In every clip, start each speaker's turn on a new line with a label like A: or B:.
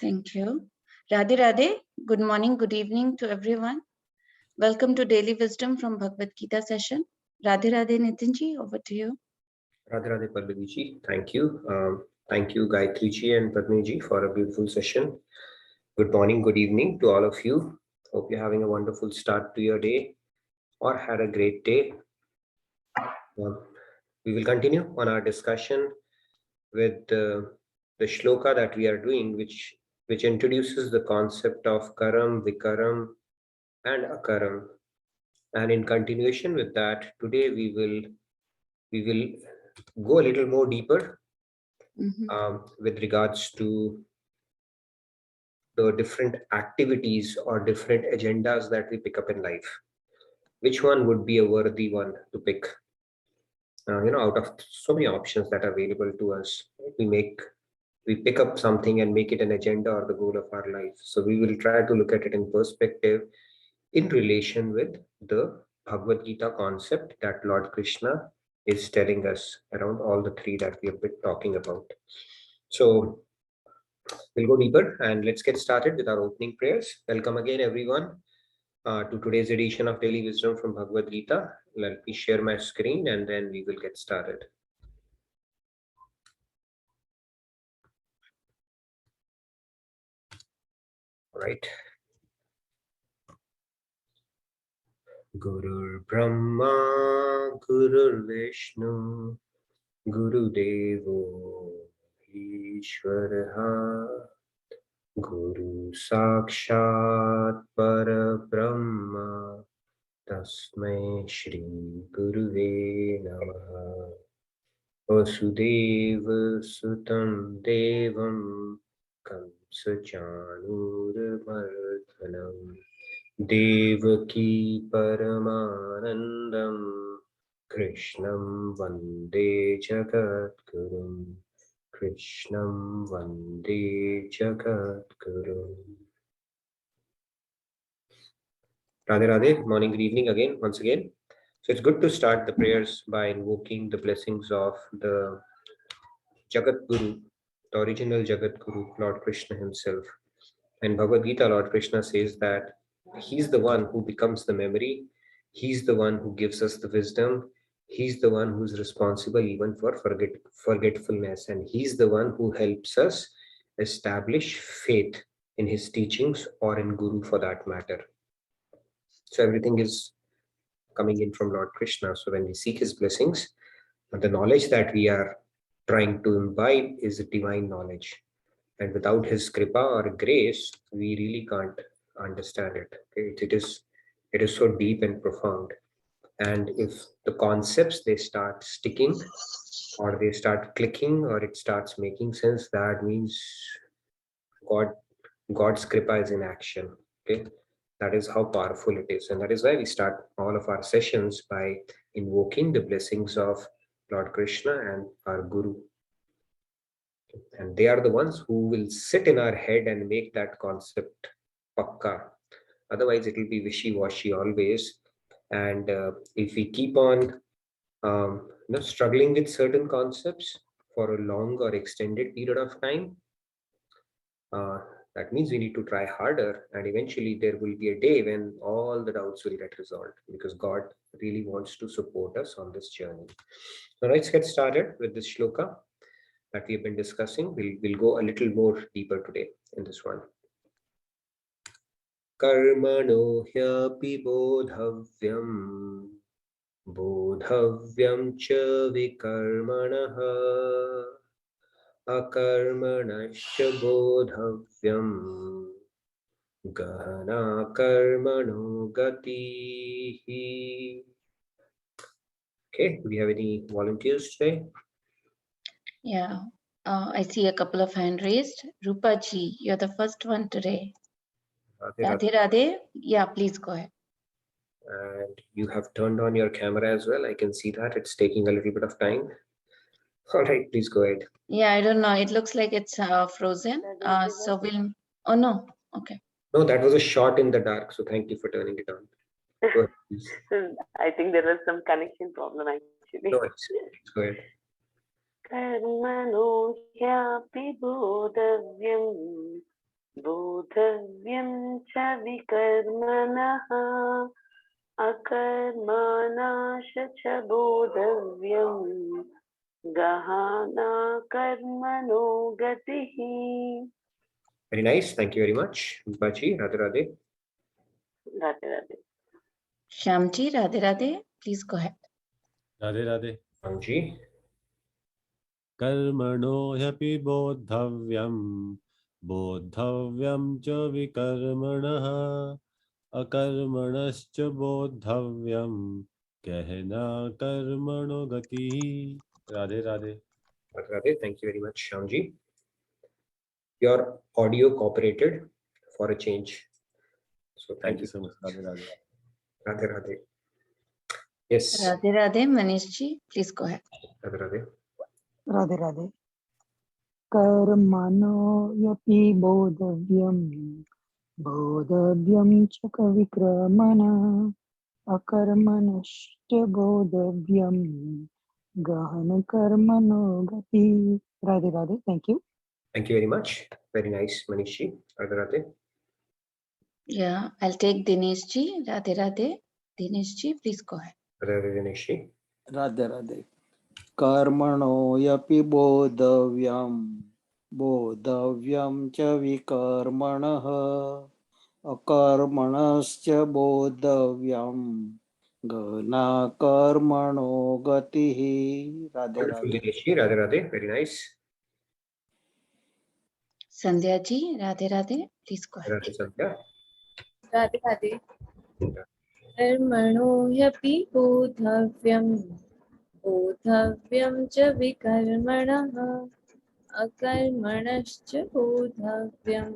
A: Thank you. Radhe Radhe. Good morning, good evening to everyone. Welcome to Daily Wisdom from Bhagavad-Gita session. Radhe Radhe Nitinji, over to you.
B: Radhe Radhe Pallavi-ji, thank you. Thank you, Gayatri-ji and Padmi-ji, for a beautiful session. Good morning, good evening to all of you. Hope you're having a wonderful start to your day or had a great day. We will continue on our discussion with the shloka that we are doing, which introduces the concept of Karam, Vikaram, and Akaram. And in continuation with that, today we will go a little more deeper with regards to the different activities or different agendas that we pick up in life. Which one would be a worthy one to pick? Out of so many options that are available to us, we pick up something and make it an agenda or the goal of our life. So we will try to look at it in perspective in relation with the Bhagavad Gita concept that Lord Krishna is telling us around all the three that we have been talking about. So we'll go deeper and let's get started with our opening prayers. Welcome again, everyone, to today's edition of Daily Wisdom from Bhagavad Gita. Let me share my screen and then we will get started. All right. Gurur Brahma, Gurur Vishnu, Guru Devo Ishvaraha, Guru Sakshat Parabrahma, Tasmai Shri Guruve Namaha. Vasudeva Sutam Devam Kamsa Chanurmardhanam Devaki Paramanandam Krishnam Vande Jagadgurum Krishnam Vande Jagadgurum. Radhe Radhe, morning, good evening again, once again. So it's good to start the prayers by invoking the blessings of the Jagat Guru, the original Jagat Guru, Lord Krishna himself. And Bhagavad Gita, Lord Krishna says that he's the one who becomes the memory. He's the one who gives us the wisdom. He's the one who's responsible even for forgetfulness. And he's the one who helps us establish faith in his teachings or in Guru for that matter. So everything is coming in from Lord Krishna. So when we seek his blessings, the knowledge that we are trying to imbibe is divine knowledge. And without his kripa or grace, we really can't understand it. Okay? It is so deep and profound. And if the concepts, they start sticking or they start clicking or it starts making sense, that means God's kripa is in action. Okay, that is how powerful it is, and that is why we start all of our sessions by invoking the blessings of Lord Krishna and our Guru. And they are the ones who will sit in our head and make that concept pakka. Otherwise, it will be wishy-washy always. And if we keep on struggling with certain concepts for a long or extended period of time, that means we need to try harder, and eventually there will be a day when all the doubts will get resolved because God really wants to support us on this journey. So let's get started with this shloka that we have been discussing. We'll go a little more deeper today in this one. Karmano hyapi bodhavyam bodhavyam cha vikarmanaha akarmanasya bodhavyam gahana karmano gati. Okay, do we have any volunteers today?
A: Yeah, I see a couple of hand raised. Rupa ji, you're the first one today. Radhe Radhe. Yeah, please go ahead.
B: And you have turned on your camera as well. I can see that it's taking a little bit of time. All right, please go ahead.
A: Yeah, I don't know. It looks like it's frozen. So we'll. Oh no. Okay.
B: No, that was a shot in the dark. So thank you for turning it on. Go ahead, please.
C: I think there was some connection problem actually.
B: No, please go ahead.
C: Karmano hyapi bodhavyam बोधव्यं च विकर्मणः अकर्मणाश च बोधव्यं गहना कर्मणो गतिः.
B: Very nice. Thank you very much. Bachi, Radhe Radhe.
C: Radhe Radhe.
A: Shyamji, Radhe Radhe, please go ahead.
D: Radhe Radhe.
B: Ramji.
D: Karmano hyapi bodhavyam cha vikarmanaha akarmanascha bodhavyam gehna karmano gati. Radhe Radhe.
B: Radhe Radhe. Thank you very much, Shyamji. Your audio cooperated for a change. So
D: Thank you so much. Radhe Radhe.
B: Radhe Radhe. Yes.
A: Radhe Radhe, Manishji, please go ahead.
B: Radhe Radhe.
E: Radhe Radhe. Karmano yapi bodhavyam chaka vikramana akarmanashcha bodhavyam gahana karmano gati. Radhe Radhe. Thank you.
B: Thank you very much. Very nice, Manishji. Radhe Radhe.
A: Yeah, I'll take Dineshji. Radhe Radhe. Dineshji, please go ahead.
B: Radhe Radhe, Dineshji.
F: Radhe Radhe. Karmano yapi bodhavyam cha vikarmanaha akarmanascha bodhavyam gana karmano gatihi. Radhe
B: Wonderful,
F: Radhe.
B: Dineshji. Radhe Radhe. Very nice.
A: Sandhya ji, Radhe Radhe, please go ahead.
B: Radhe Sandhya.
G: Radhe Radhe. कर्मणो ह्यपि बोधव्यं च विकर्मणः अकर्मणश्च बोधव्यं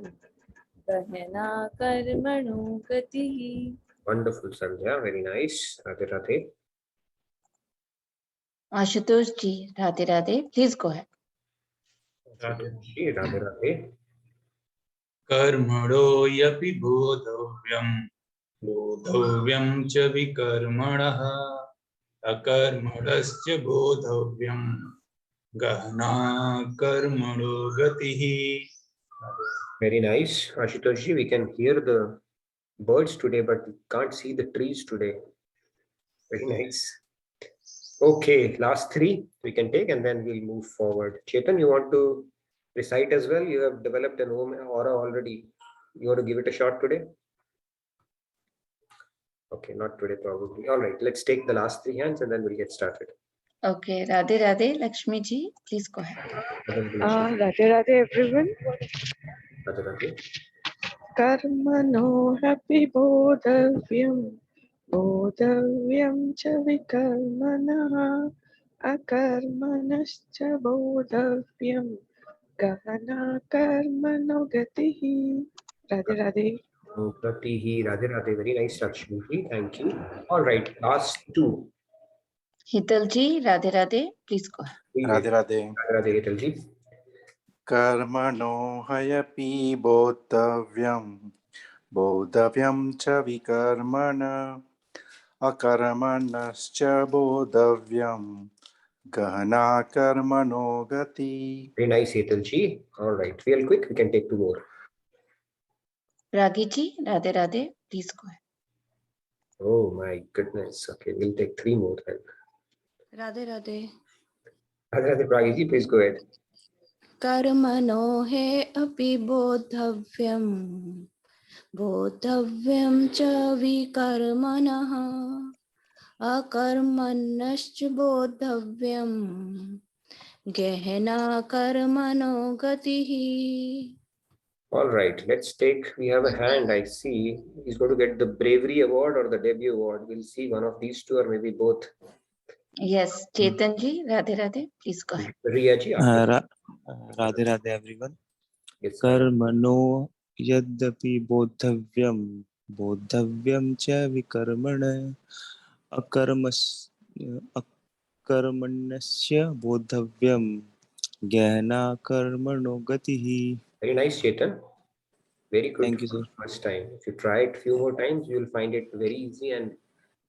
G: गहना कर्मणो गतिः.
B: Wonderful, Sandhya. Very nice. Radhe Radhe.
A: Ashutosh ji, Radhe Radhe, please go ahead.
B: Radhe Radhe. Radhe.
H: कर्मणो यपि बोधव्यं च विकर्मणः अकर्मणश्च बोधव्यं गहना कर्मणो गतिः.
B: Very nice. Ashutosh, we can hear the birds today, but we can't see the trees today. Very nice. Okay, last three we can take and then we'll move forward. Chetan, you want to recite as well? You have developed an aura already. You want to give it a shot today? Okay, not today probably. All right, let's take the last three hands and then we'll get started.
A: Okay, Radhe Radhe, Lakshmi ji, please go ahead.
I: Radhe Radhe everyone.
B: Radhe Radhe.
I: Karmano happy bodhavyam cha vikarmana akarmanascha bodhavyam gahana karmano gatihi. Radhe Radhe.
B: Gatihi. Radhe Radhe. Very nice, Lakshmi. Thank you. All right, last two.
A: Hital ji, Radhe Radhe, please go ahead.
J: Radhe Radhe.
B: Radhe Radhe, Hital ji.
J: Karmano hayapi bodhavyam cha vikarmana akarmanascha bodhavyam gahana karmano gati.
B: Very nice, Hital ji. All right, real quick, we can take two more.
A: Ragi ji, Radhe Radhe, please go ahead.
B: Oh my goodness. Okay, we'll take three more then.
G: Radhe Radhe.
B: Radhe Radhe, Pragi ji, please go ahead.
G: कर्मणो हे अपि बोधव्यं च विकर्मणः अकर्मणश्च बोधव्यं गहना कर्मणो गतिः.
B: All right, let's take, we have a hand, I see. He's going to get the bravery award or the debut award. We'll see one of these two or maybe both.
A: Yes, Chetan ji, Radhe Radhe, please go ahead.
B: Riya ji.
K: Radhe Radhe everyone.
B: Yes,
K: Karmano yadapi bodhavyam cha vikarmana akarmanasya bodhavyam gehna karmano gatihi.
B: Very nice, Chetan. Very good.
K: Thank you, sir.
B: First time. If you try it a few more times, you will find it very easy and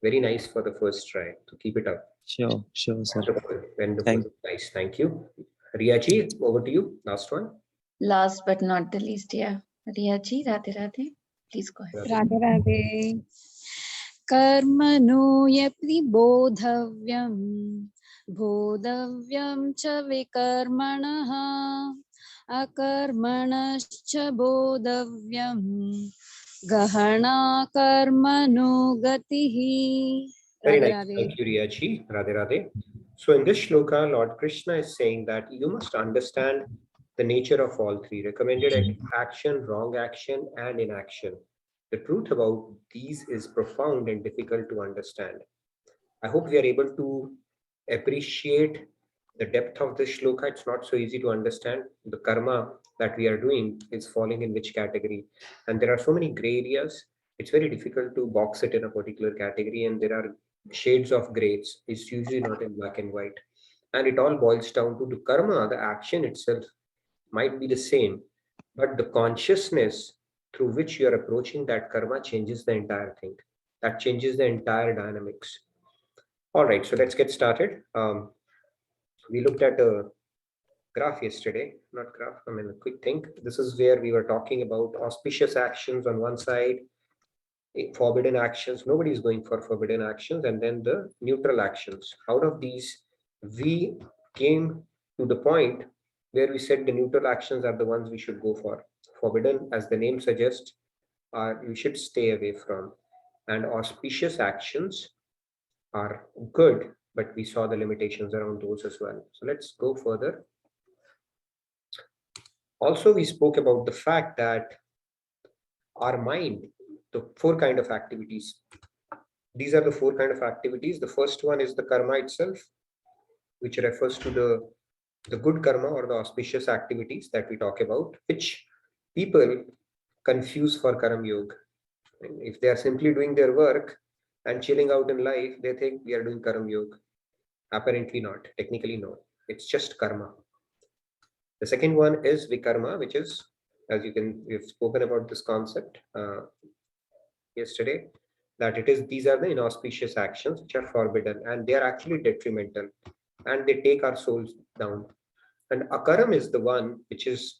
B: very nice for the first try. So keep it up.
K: Sure, sir.
B: Wonderful. Nice. Thank you. Riya ji, over to you. Last one.
A: Last but not the least, yeah. Riyaji, Radhe Radhe. Please go ahead.
L: Radhe Radhe. Karmano yapi bodhavyam bodhavyam cha vikarmanaha akarmanascha bodhavyam gahana karmano gatihi.
B: Very
L: Radhe
B: nice.
L: Radhe.
B: Thank you, Riyaji. Radhe Radhe. So in this shloka, Lord Krishna is saying that you must understand the nature of all three: recommended action, wrong action, and inaction. The truth about these is profound and difficult to understand. I hope we are able to appreciate the depth of this shloka. It's not so easy to understand the karma that we are doing is falling in which category. And there are so many gray areas. It's very difficult to box it in a particular category, and there are shades of grays. It's usually not in black and white. And it all boils down to the karma, the action itself might be the same, but the consciousness through which you are approaching that karma changes the entire thing. That changes the entire dynamics. All right, so let's get started. We looked at a graph yesterday, not graph, I mean a quick think. This is where we were talking about auspicious actions on one side, forbidden actions. Nobody is going for forbidden actions, and then the neutral actions. Out of these, we came to the point where we said the neutral actions are the ones we should go for. Forbidden, as the name suggests, are you should stay away from, and auspicious actions are good, but we saw the limitations around those as well. So let's go further. Also, we spoke about the fact that our mind, the four kind of activities, these are the four kind of activities. The first one is the karma itself, which refers to the good karma or the auspicious activities that we talk about, which people confuse for karam yoga. If they are simply doing their work and chilling out in life, they think we are doing karam yoga. Apparently not, technically no. It's just karma. The second one is vikarma, which is, as we've spoken about this concept yesterday, that these are the inauspicious actions which are forbidden, and they are actually detrimental, and they take our souls down. And akaram is the one which is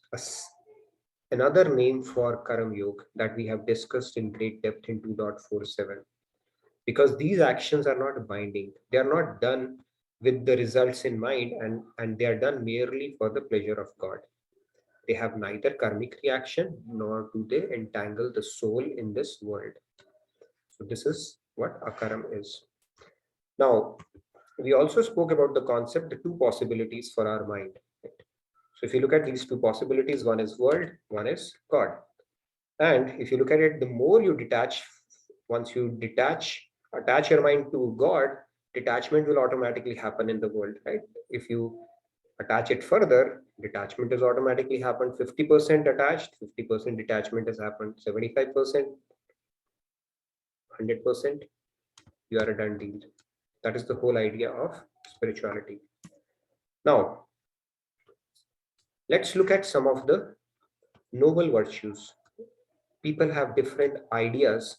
B: another name for karam yoga that we have discussed in great depth in 2.47. Because these actions are not binding, they are not done with the results in mind, and they are done merely for the pleasure of God. They have neither karmic reaction nor do they entangle the soul in this world. So this is what akaram is. Now, we also spoke about the concept, the two possibilities for our mind. So if you look at these two possibilities, one is world, one is God. And if you look at it, the more you detach, once you attach your mind to God, detachment will automatically happen in the world, right? If you attach it further, detachment has automatically happened. 50% attached, 50% detachment has happened. 75%, 100%, you are a done deal. That is the whole idea of spirituality. Now, let's look at some of the noble virtues. People have different ideas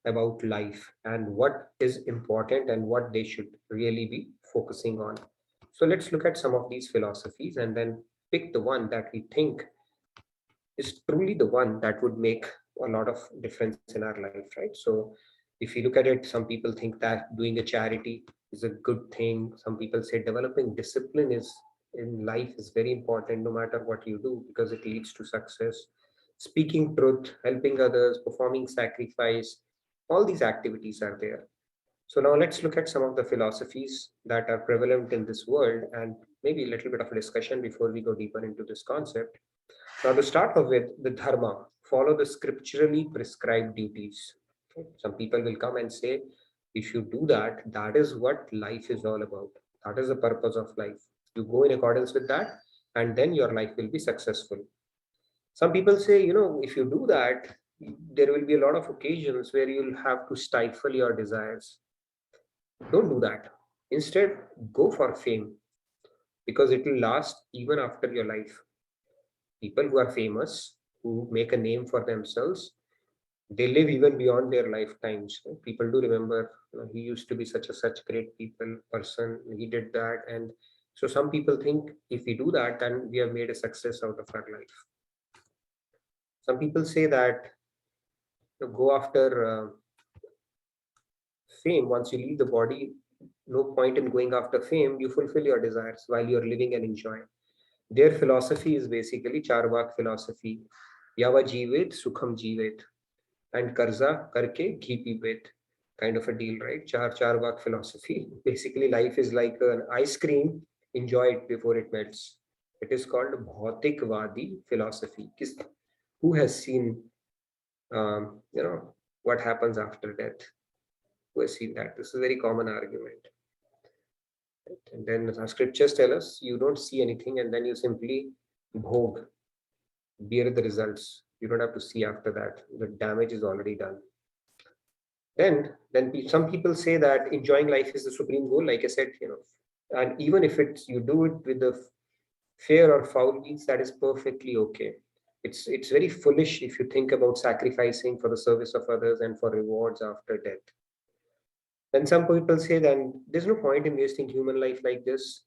B: about life and what is important and what they should really be focusing on. So let's look at some of these philosophies and then pick the one that we think is truly the one that would make a lot of difference in our life, right? So if you look at it, some people think that doing a charity is a good thing. Some people say developing discipline in life is very important no matter what you do, because it leads to success. Speaking truth, helping others, performing sacrifice, all these activities are there. So now let's look at some of the philosophies that are prevalent in this world and maybe a little bit of a discussion before we go deeper into this concept. Now, to start off with, the dharma, follow the scripturally prescribed duties. Okay? Some people will come and say, if you do that, that is what life is all about. That is the purpose of life. You go in accordance with that, and then your life will be successful. Some people say, if you do that, there will be a lot of occasions where you'll have to stifle your desires. Don't do that. Instead, go for fame, because it will last even after your life. People who are famous, who make a name for themselves, they live even beyond their lifetimes. People do remember, he used to be such great person, he did that. And so some people think if we do that, then we have made a success out of our life. Some people say that to go after fame, once you leave the body, no point in going after fame. You fulfill your desires while you're living and enjoying. Their philosophy is basically Charvak philosophy. Yava Jeevit, Sukham Jeevit, and Karza Karke Ghee Peepit. Kind of a deal, right? Charvak philosophy. Basically, life is like an ice cream, enjoy it before it melts. It is called Bhautikvadi philosophy. Who has seen, what happens after death? Who has seen that? This is a very common argument. And then the scriptures tell us you don't see anything, and then you simply bhog, bear the results. You don't have to see after that. The damage is already done. Then some people say that enjoying life is the supreme goal, like I said, and even if you do it with the fair or foul means, that is perfectly okay. It's very foolish if you think about sacrificing for the service of others and for rewards after death. Then some people say that there's no point in wasting human life like this.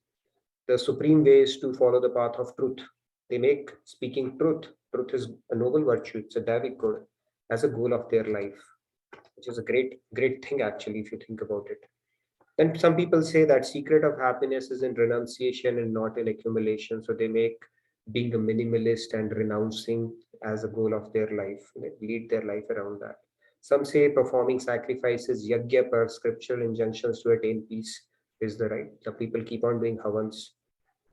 B: The supreme way is to follow the path of truth. They make speaking truth. Truth is a noble virtue. It's a Davic good as a goal of their life, which is a great thing actually if you think about it. Then some people say that secret of happiness is in renunciation and not in accumulation. So they make being a minimalist and renouncing as a goal of their life. They lead their life around that. Some say performing sacrifices, yajna per scriptural injunctions to attain peace is the right. The people keep on doing havans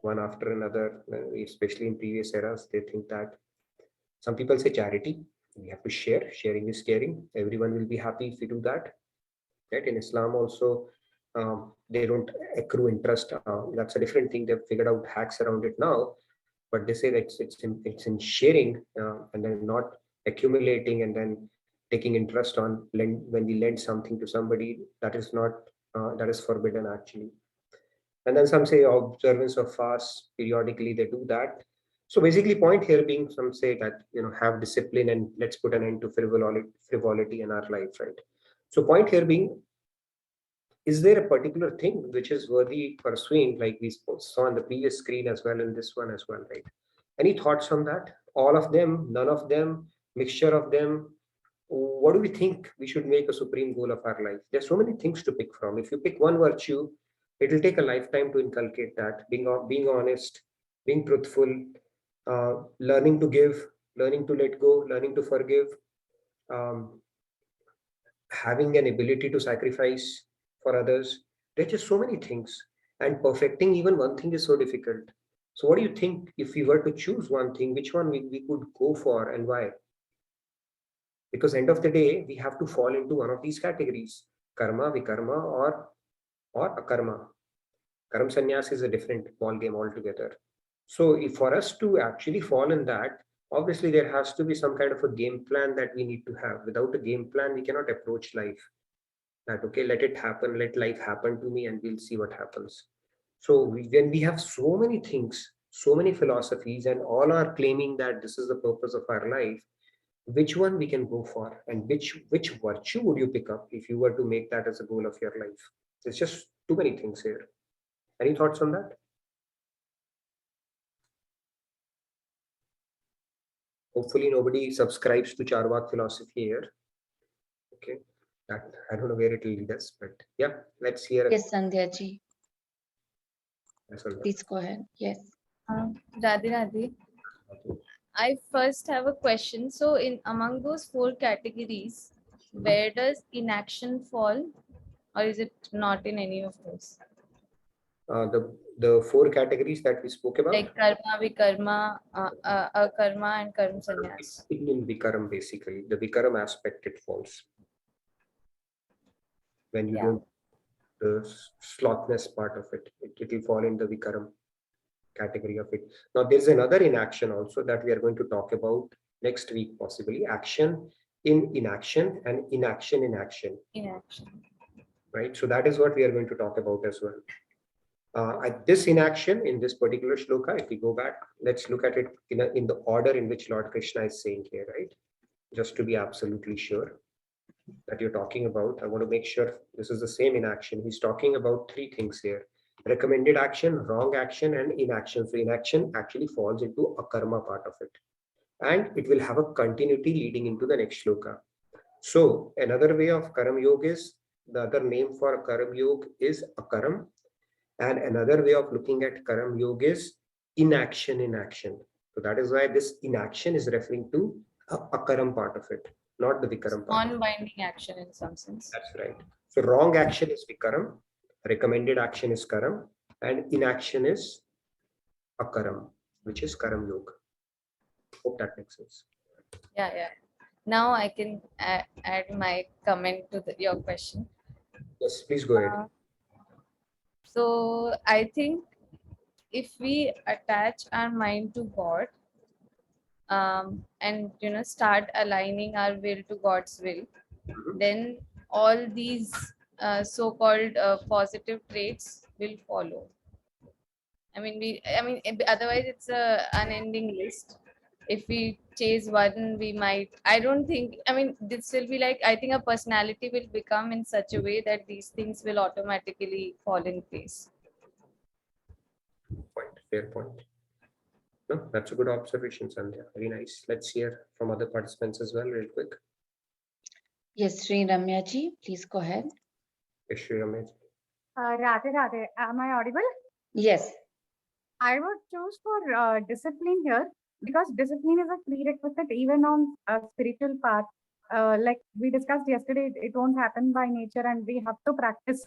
B: one after another, especially in previous eras. They think that. Some people say charity. We have to share. Sharing is caring. Everyone will be happy if we do that. Right? In Islam also, they don't accrue interest. That's a different thing. They've figured out hacks around it now. But they say that it's in sharing and then not accumulating and then taking interest on when we lend something to somebody. That is not that is forbidden actually. And then some say observance of fast periodically, they do that. So basically point here being, some say that have discipline and let's put an end to frivolity in our life, right? So point here being, is there a particular thing which is worthy pursuing, like we saw on the previous screen as well, in this one as well, right? Any thoughts on that? All of them, none of them, mixture of them? What do we think we should make a supreme goal of our life? There's so many things to pick from. If you pick one virtue, it will take a lifetime to inculcate that. Being honest, being truthful, learning to give, learning to let go, learning to forgive, having an ability to sacrifice for others. There's just so many things, and perfecting even one thing is so difficult. So what do you think, if we were to choose one thing, which one we could go for and why? Because end of the day, we have to fall into one of these categories: karma, vikarma, or akarma. Karam sannyas is a different ball game altogether. So if for us to actually fall in that, obviously there has to be some kind of a game plan that we need to have. Without a game plan, we cannot approach life. That, okay, let it happen, let life happen to me and we'll see what happens. So when we have so many things, so many philosophies, and all are claiming that this is the purpose of our life, which one we can go for, and which virtue would you pick up if you were to make that as a goal of your life? There's just too many things here. Any thoughts on that? Hopefully nobody subscribes to Charvak philosophy here. Okay, that I don't know where it will lead us, but yeah, let's hear.
A: Yes, Sandhya ji. Please go ahead. Yes.
L: Radhe Radhe. I first have a question. So in among those 4 categories, where does inaction fall, or is it not in any of those?
B: The 4 categories that we spoke about,
L: like karma, vikarma, akarma, and karma sannyas.
B: In Vikarma, basically the Vikarma aspect, it falls when you don't, the slothness part of it will fall in the Vikarma category of it. Now there's another inaction also that we are going to talk about next week, possibly. Action in inaction and inaction in action.
L: Inaction.
B: Right. So that is what we are going to talk about as well. At this inaction in this particular shloka, if we go back, let's look at it in the order in which Lord Krishna is saying here, right? Just to be absolutely sure that you're talking about, I want to make sure this is the same inaction. He's talking about 3 things here: recommended action, wrong action, and inaction. So inaction actually falls into akarma part of it. and it will have a continuity leading into the next shloka. So another way of Karam Yoga is, the other name for Karam Yoga is Akaram, and another way of looking at Karam Yoga is inaction in action. So that is why this inaction is referring to Akaram part of it, not the Vikaram part.
L: Non-binding action in some sense.
B: That's right. So wrong action is Vikaram, recommended action is Karam, and inaction is Akaram, which is Karam Yoga. Hope that makes sense.
L: Yeah. Now I can add my comment to your question.
B: Yes, please go ahead.
L: So I think if we attach our mind to God, and start aligning our will to God's will, then all these so-called positive traits will follow. Otherwise it's a unending list. If we chase one, we might, this will be like, I think a personality will become in such a way that these things will automatically fall in place.
B: Fair point. No, that's a good observation, Sandhya. Very nice. Let's hear from other participants as well, real quick.
A: Yes, Sri Ramya ji, please go ahead.
B: Yes, Sri Ramya ji.
M: Radhe, am I audible?
A: Yes.
M: I would choose for discipline here, because discipline is a prerequisite even on a spiritual path. Like we discussed yesterday, it won't happen by nature, and we have to practice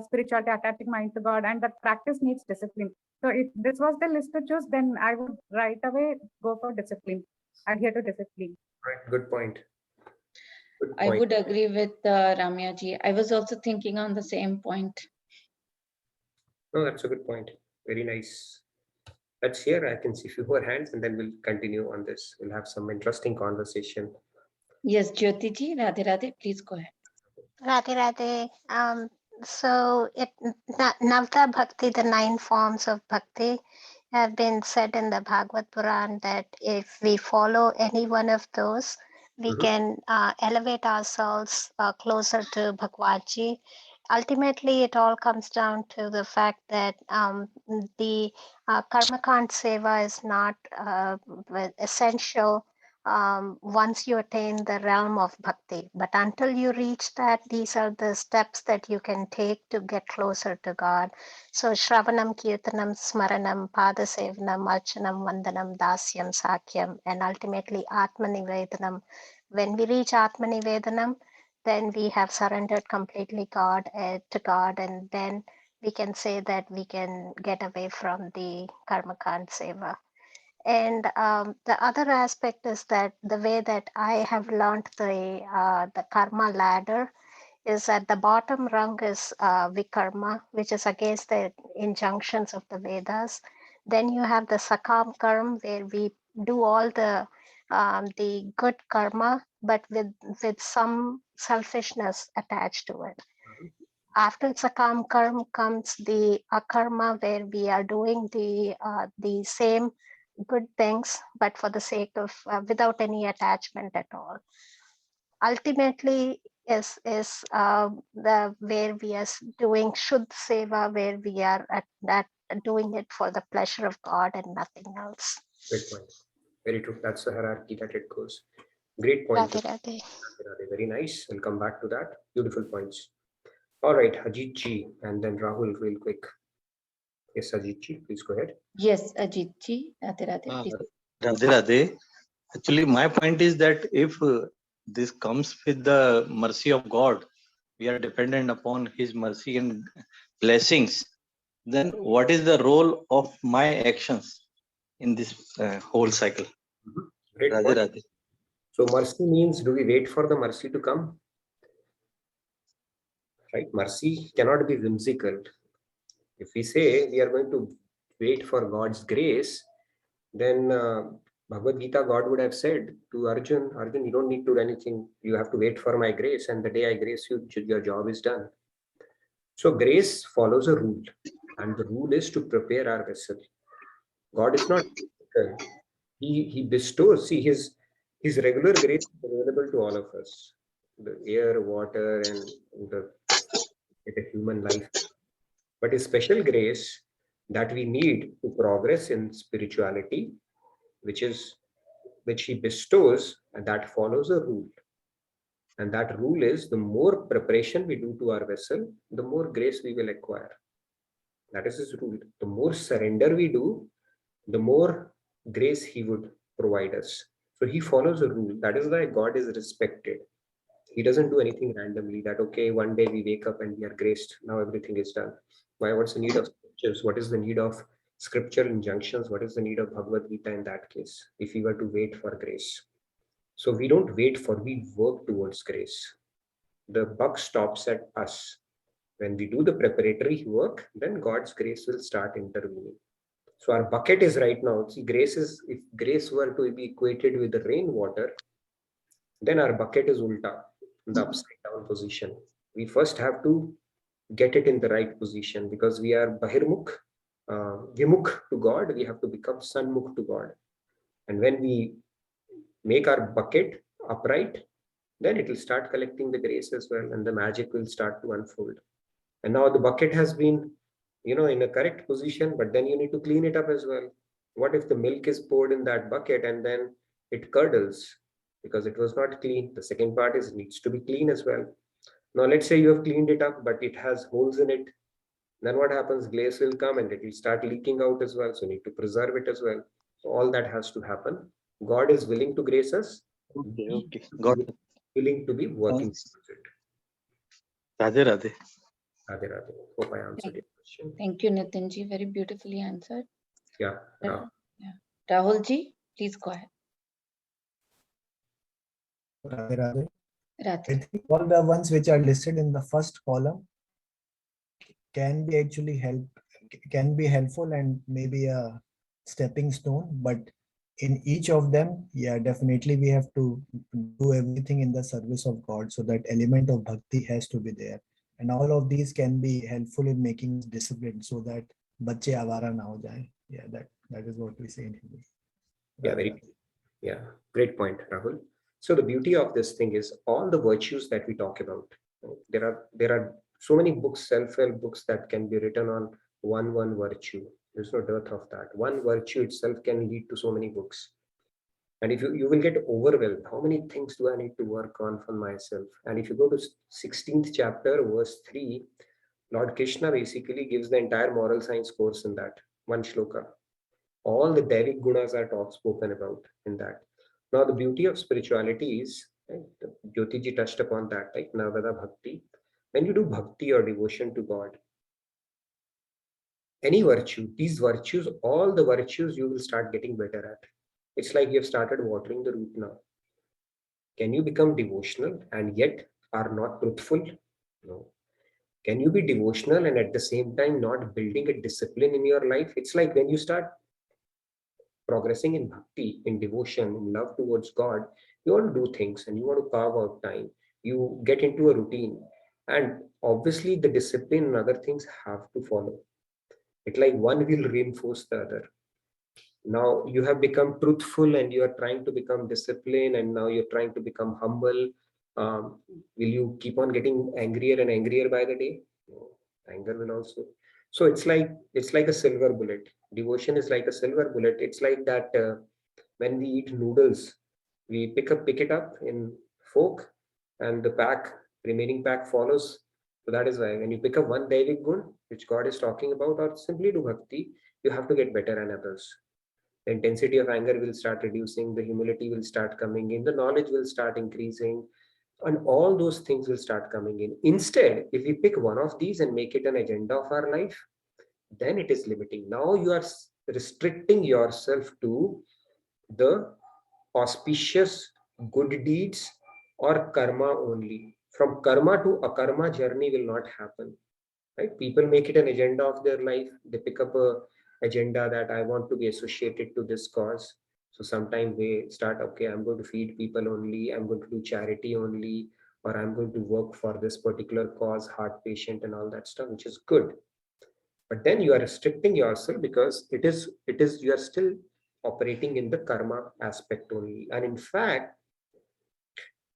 M: spirituality, attaching mind to God, and that practice needs discipline. So if this was the list to choose, then I would right away go for discipline, adhere to discipline.
B: Right, good point.
A: I would agree with Ramya ji. I was also thinking on the same point.
B: No, that's a good point. Very nice. Let's hear. I can see a few more hands, and then we'll continue on this. We'll have some interesting conversation.
A: Yes, Jyoti ji, Radhe Radhe, please go ahead.
N: Radhe Radhe. So Navta Bhakti, the 9 forms of bhakti, have been said in the Bhagavad Puran that if we follow any one of those, we can elevate ourselves closer to Bhagavad-Ji. Ultimately, it all comes down to the fact that the Karmakant Seva is not essential once you attain the realm of bhakti. But until you reach that, these are the steps that you can take to get closer to God. So Shravanam, Kirtanam, Smaranam, Padasevanam, Archanam, Vandanam, Dasyam, Sakyam, and ultimately Atmanivedanam. When we reach Atmanivedanam, then we have surrendered completely to God, and then we can say that we can get away from the Karmakant Seva. And the other aspect is that the way that I have learned the karma ladder is at the bottom rung is Vikarma, which is against the injunctions of the Vedas. Then you have the Sakam Karma, where we do all the good karma, but with some selfishness attached to it. After Sakam Karma comes the Akarma, where we are doing the same good things, but for the sake of without any attachment at all. Ultimately is the where we are doing Shuddh Seva, where we are at doing it for the pleasure of God and nothing else.
B: Great point. Very true. That's the hierarchy that it goes. Great point.
N: Radhe Radhe.
B: Very nice. We'll come back to that. Beautiful points. All right, Ajit ji, and then Rahul, real quick. Yes, Ajit ji, please go ahead.
A: Yes, Ajit ji, Radhe Radhe, please.
O: Radhe Radhe. Actually, my point is that if this comes with the mercy of God, we are dependent upon His mercy and blessings, then what is the role of my actions in this whole cycle?
B: Great
O: Radhe
B: point.
O: Radhe.
B: So mercy means, do we wait for the mercy to come? Right? Mercy cannot be whimsical. If we say we are going to wait for God's grace, then Bhagavad-Gita, God would have said to Arjun, you don't need to do anything. You have to wait for my grace, and the day I grace you, your job is done. So grace follows a rule, and the rule is to prepare our vessel. God is not whimsical. He bestows. See, his regular grace is available to all of us. The air, water, and the human life. But his special grace that we need to progress in spirituality, which is which he bestows, and that follows a rule. And that rule is, the more preparation we do to our vessel, the more grace we will acquire. That is his rule. The more surrender we do, the more grace he would provide us. So he follows a rule. That is why God is respected. He doesn't do anything randomly, that okay, one day we wake up and we are graced, now everything is done. Why? What's the need of scriptures? What is the need of scriptural injunctions? What is the need of Bhagavad-Gita in that case, if we were to wait for grace? So we don't wait for, we work towards grace. The buck stops at us. When we do the preparatory work, then God's grace will start intervening. So our bucket is right now, see, grace is, if grace were to be equated with the rainwater, then our bucket is ulta, in the upside down position. We first have to get it in the right position, because we are bahirmukh, vimukh to God. We have to become sanmukh to God. And when we make our bucket upright, then it will start collecting the grace as well, and the magic will start to unfold. And now the bucket has been, in a correct position, but then you need to clean it up as well. What if the milk is poured in that bucket and then it curdles because it was not clean? The second part is, it needs to be clean as well. Now let's say you have cleaned it up, but it has holes in it. Then what happens? Glaze will come and it will start leaking out as well. So you need to preserve it as well. So all that has to happen. God is willing to grace us.
O: Okay. Got it.
B: Willing to be working towards it.
O: Radhe Radhe.
B: Radhe Radhe. Hope I answered your question.
A: Thank you, Nitinji. Very beautifully answered.
B: Yeah.
A: Yeah. Rahulji, please go ahead.
P: Radhe Radhe.
A: Radhe.
P: I think all the ones which are listed in the first column can be actually helpful and maybe a stepping stone, but in each of them, yeah, definitely we have to do everything in the service of God, so that element of bhakti has to be there. And all of these can be helpful in making discipline, so that bacche avara na ho jaye. Yeah, that is what we say in Hindi.
B: Yeah, great point, Rahul. So the beauty of this thing is, all the virtues that we talk about, there are so many books, self-help books, that can be written on one virtue. There's no dearth of that. One virtue itself can lead to so many books. And if you will get overwhelmed, how many things do I need to work on for myself? And if you go to 16th chapter, verse 3, Lord Krishna basically gives the entire moral science course in that one shloka. All the Devic gunas are spoken about in that. Now, the beauty of spirituality is, right, Jyotiji touched upon that, like Navada Bhakti. When you do bhakti or devotion to God, any virtue, these virtues, all the virtues you will start getting better at. It's like you've started watering the root now. Can you become devotional and yet are not truthful? No. Can you be devotional and at the same time not building a discipline in your life? It's like when you start progressing in bhakti, in devotion, in love towards God, you want to do things and you want to carve out time. You get into a routine, and obviously the discipline and other things have to follow. It's like one will reinforce the other. Now you have become truthful and you are trying to become disciplined, and now you're trying to become humble. Will you keep on getting angrier and angrier by the day? No, anger will also. So it's like a silver bullet. Devotion is like a silver bullet. It's like that when we eat noodles, we pick it up in fork, and the remaining pack follows. So that is why when you pick up one Daivik gun, which God is talking about, or simply do bhakti, you have to get better than others. The intensity of anger will start reducing, the humility will start coming in, the knowledge will start increasing, and all those things will start coming in. Instead, if we pick one of these and make it an agenda of our life, then it is limiting. Now you are restricting yourself to the auspicious good deeds or karma only. From karma to akarma journey will not happen. Right? People make it an agenda of their life. They pick up a agenda that I want to be associated to this cause. So sometimes they start, okay, I'm going to feed people only, I'm going to do charity only, or I'm going to work for this particular cause, heart patient and all that stuff, which is good. But then you are restricting yourself, because it is you are still operating in the karma aspect only. And in fact,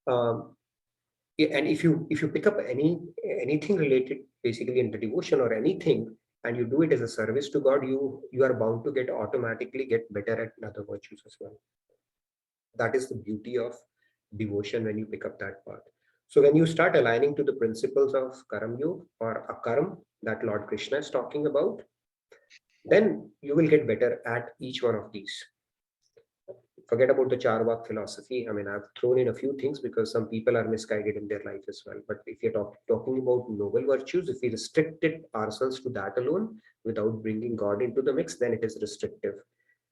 B: and if you pick up anything related basically in the devotion or anything, and you do it as a service to God, you are bound to automatically get better at other virtues as well. That is the beauty of devotion when you pick up that path. So when you start aligning to the principles of Karam Yoga or Akaram that Lord Krishna is talking about, then you will get better at each one of these. Forget about the Charvak philosophy. I mean, I've thrown in a few things because some people are misguided in their life as well. But if you're talking about noble virtues, if we restricted ourselves to that alone without bringing God into the mix, then it is restrictive.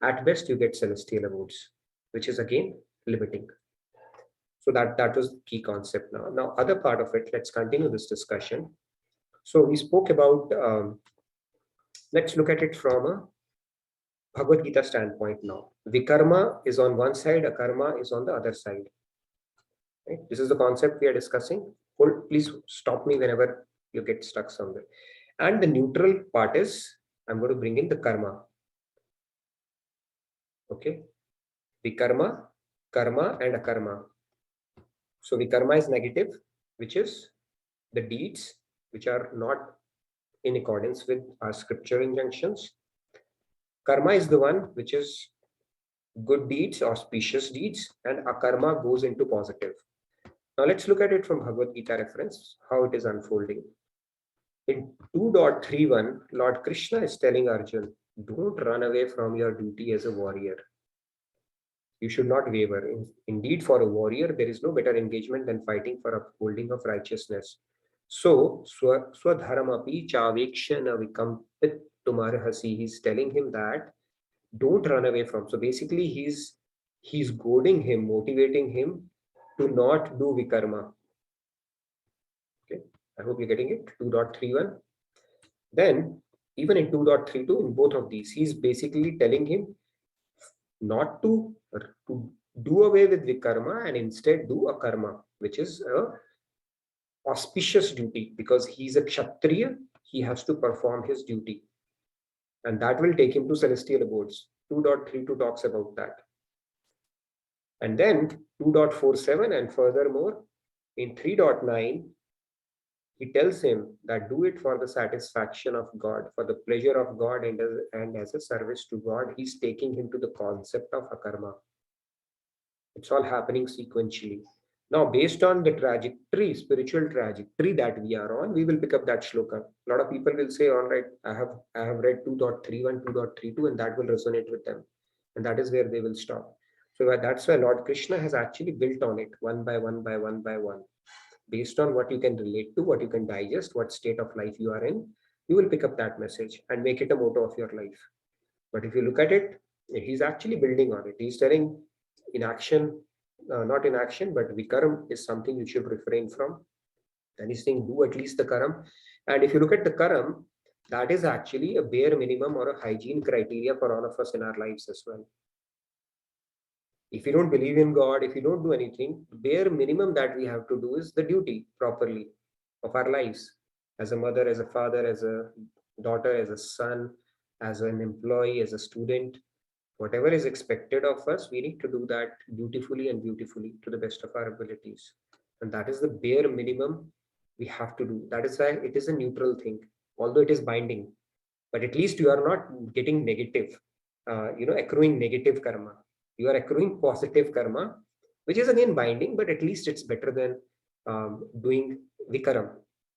B: At best, you get celestial abodes, which is again limiting. So that was the key concept. Now other part of it, let's continue this discussion. So we spoke about, let's look at it from a Bhagavad-Gita standpoint now. Vikarma is on one side, Akarma is on the other side. Right? This is the concept we are discussing. Please stop me whenever you get stuck somewhere. And the neutral part is, I'm going to bring in the karma. Okay. Vikarma, karma and akarma. So Vikarma is negative, which is the deeds which are not in accordance with our scripture injunctions. Karma is the one which is good deeds, auspicious deeds, and akarma goes into positive. Now let's look at it from Bhagavad-Gita Reference, how it is unfolding. In 2.31, Lord Krishna is telling Arjuna, don't run away from your duty as a warrior. You should not waver. Indeed, for a warrior, there is no better engagement than fighting for upholding of righteousness. So, swadharamapi chavekshana vikampit tumarhasi. He's telling him that don't run away from. So basically, he's goading him, motivating him to not do vikarma. Okay, I hope you're getting it. 2.31. Then, even in 2.32, in both of these, he's basically telling him not to do away with vikarma and instead do akarma, which is a auspicious duty, because he's a kshatriya, he has to perform his duty, and that will take him to celestial abodes. 2.32 talks about that. And then 2.47 and furthermore in 3.9, he tells him that do it for the satisfaction of God, for the pleasure of God, and as a service to God. He's taking him to the concept of akarma. It's all happening sequentially. Now, based on the trajectory, spiritual trajectory that we are on, we will pick up that shloka. A lot of people will say, all right, I have read 2.31, 2.32, and that will resonate with them. And that is where they will stop. So that's why Lord Krishna has actually built on it one by one by one by one. Based on what you can relate to, what you can digest, what state of life you are in, you will pick up that message and make it a motto of your life. But if you look at it, he's actually building on it. He's telling in action, not in action, but vikaram is something you should refrain from. And he's saying do at least the karam. And if you look at the karam, that is actually a bare minimum or a hygiene criteria for all of us in our lives as well. If you don't believe in God, if you don't do anything, bare minimum that we have to do is the duty properly of our lives. As a mother, as a father, as a daughter, as a son, as an employee, as a student, whatever is expected of us, we need to do that dutifully and beautifully to the best of our abilities. And that is the bare minimum we have to do. That is why it is a neutral thing, although it is binding. But at least you are not getting negative, accruing negative karma. You are accruing positive karma, which is again binding, but at least it's better than doing vikaram,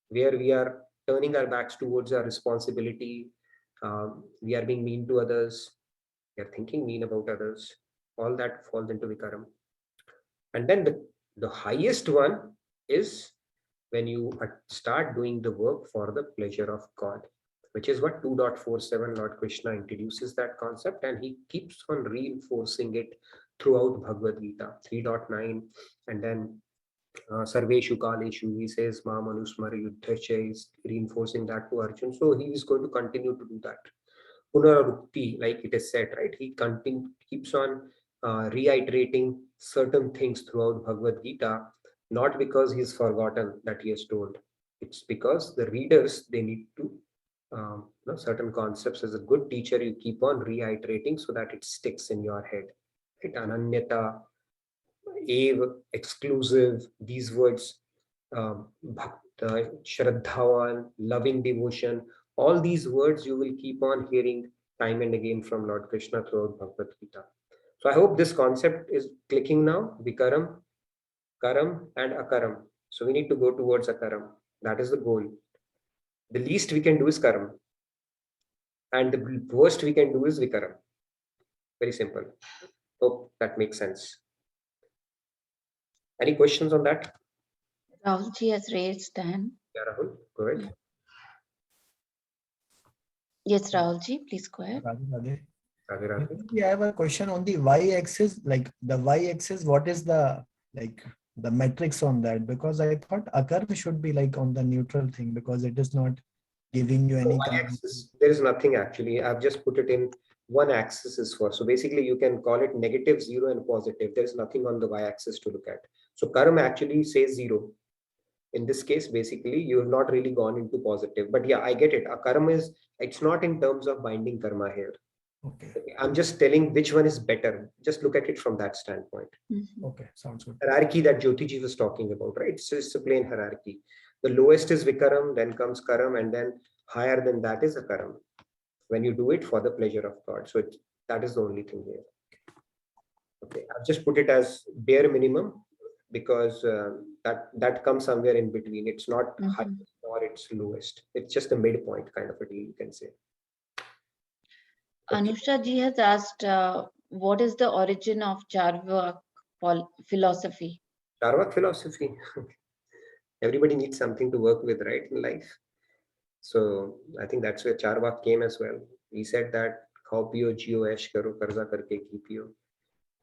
B: where we are turning our backs towards our responsibility. We are being mean to others. We are thinking mean about others. All that falls into vikaram. And then the highest one is when you start doing the work for the pleasure of God, which is what 2.47 Lord Krishna introduces that concept, and he keeps on reinforcing it throughout Bhagavad Gita. 3.9 and then Sarveshu Kaleshu, he says Ma Manusmara Yuddhacha, is reinforcing that to Arjuna. So he is going to continue to do that. Punararukti, like it is said, right? He keeps on reiterating certain things throughout Bhagavad Gita, not because he's forgotten that he has told. It's because the readers, they need to certain concepts. As a good teacher, you keep on reiterating so that it sticks in your head. Right? Ananyata, Ev, exclusive, these words, Bhakta, Shraddhavan, loving devotion, all these words you will keep on hearing time and again from Lord Krishna throughout Bhagavad Gita. So I hope this concept is clicking now. Vikaram, Karam, and Akaram. So we need to go towards Akaram. That is the goal. The least we can do is Karam. And the worst we can do is Vikaram. Very simple. Hope that makes sense. Any questions on that?
A: Rahulji has raised hand.
B: Yeah, Rahul, go ahead.
A: Yes, Rahulji, please go ahead.
P: Radhe,
B: Radhe,
P: Radhe.
B: Radhe.
P: I have a question on the y-axis. Like the y-axis, what is the metrics on that? Because I thought Akarma should be like on the neutral thing because it is not giving you any kind of.
B: Y-axis, there is nothing actually. I've just put it in one axis is for. So basically you can call it -0 and positive. There is nothing on the y-axis to look at. So karma actually says 0. In this case, basically, you have not really gone into positive. But yeah, I get it. A karma is, it's not in terms of binding karma here.
P: Okay.
B: I'm just telling which one is better. Just look at it from that standpoint.
P: Okay, sounds good.
B: Hierarchy that Jyotiji was talking about, right? So it's a plain hierarchy. The lowest is Vikaram, then comes Karam, and then higher than that is Akaram. When you do it for the pleasure of God. So that is the only thing here. Okay, I've just put it as bare minimum because that comes somewhere in between. It's not highest or it's lowest. It's just a midpoint kind of a deal, you can say. Okay.
A: Anusha ji has asked, what is the origin of Charvak philosophy?
B: Charvak philosophy. Everybody needs something to work with, right, in life. So I think that's where Charvak came as well. He said that khao piyo jiyo aish karo karza karke ki piyo.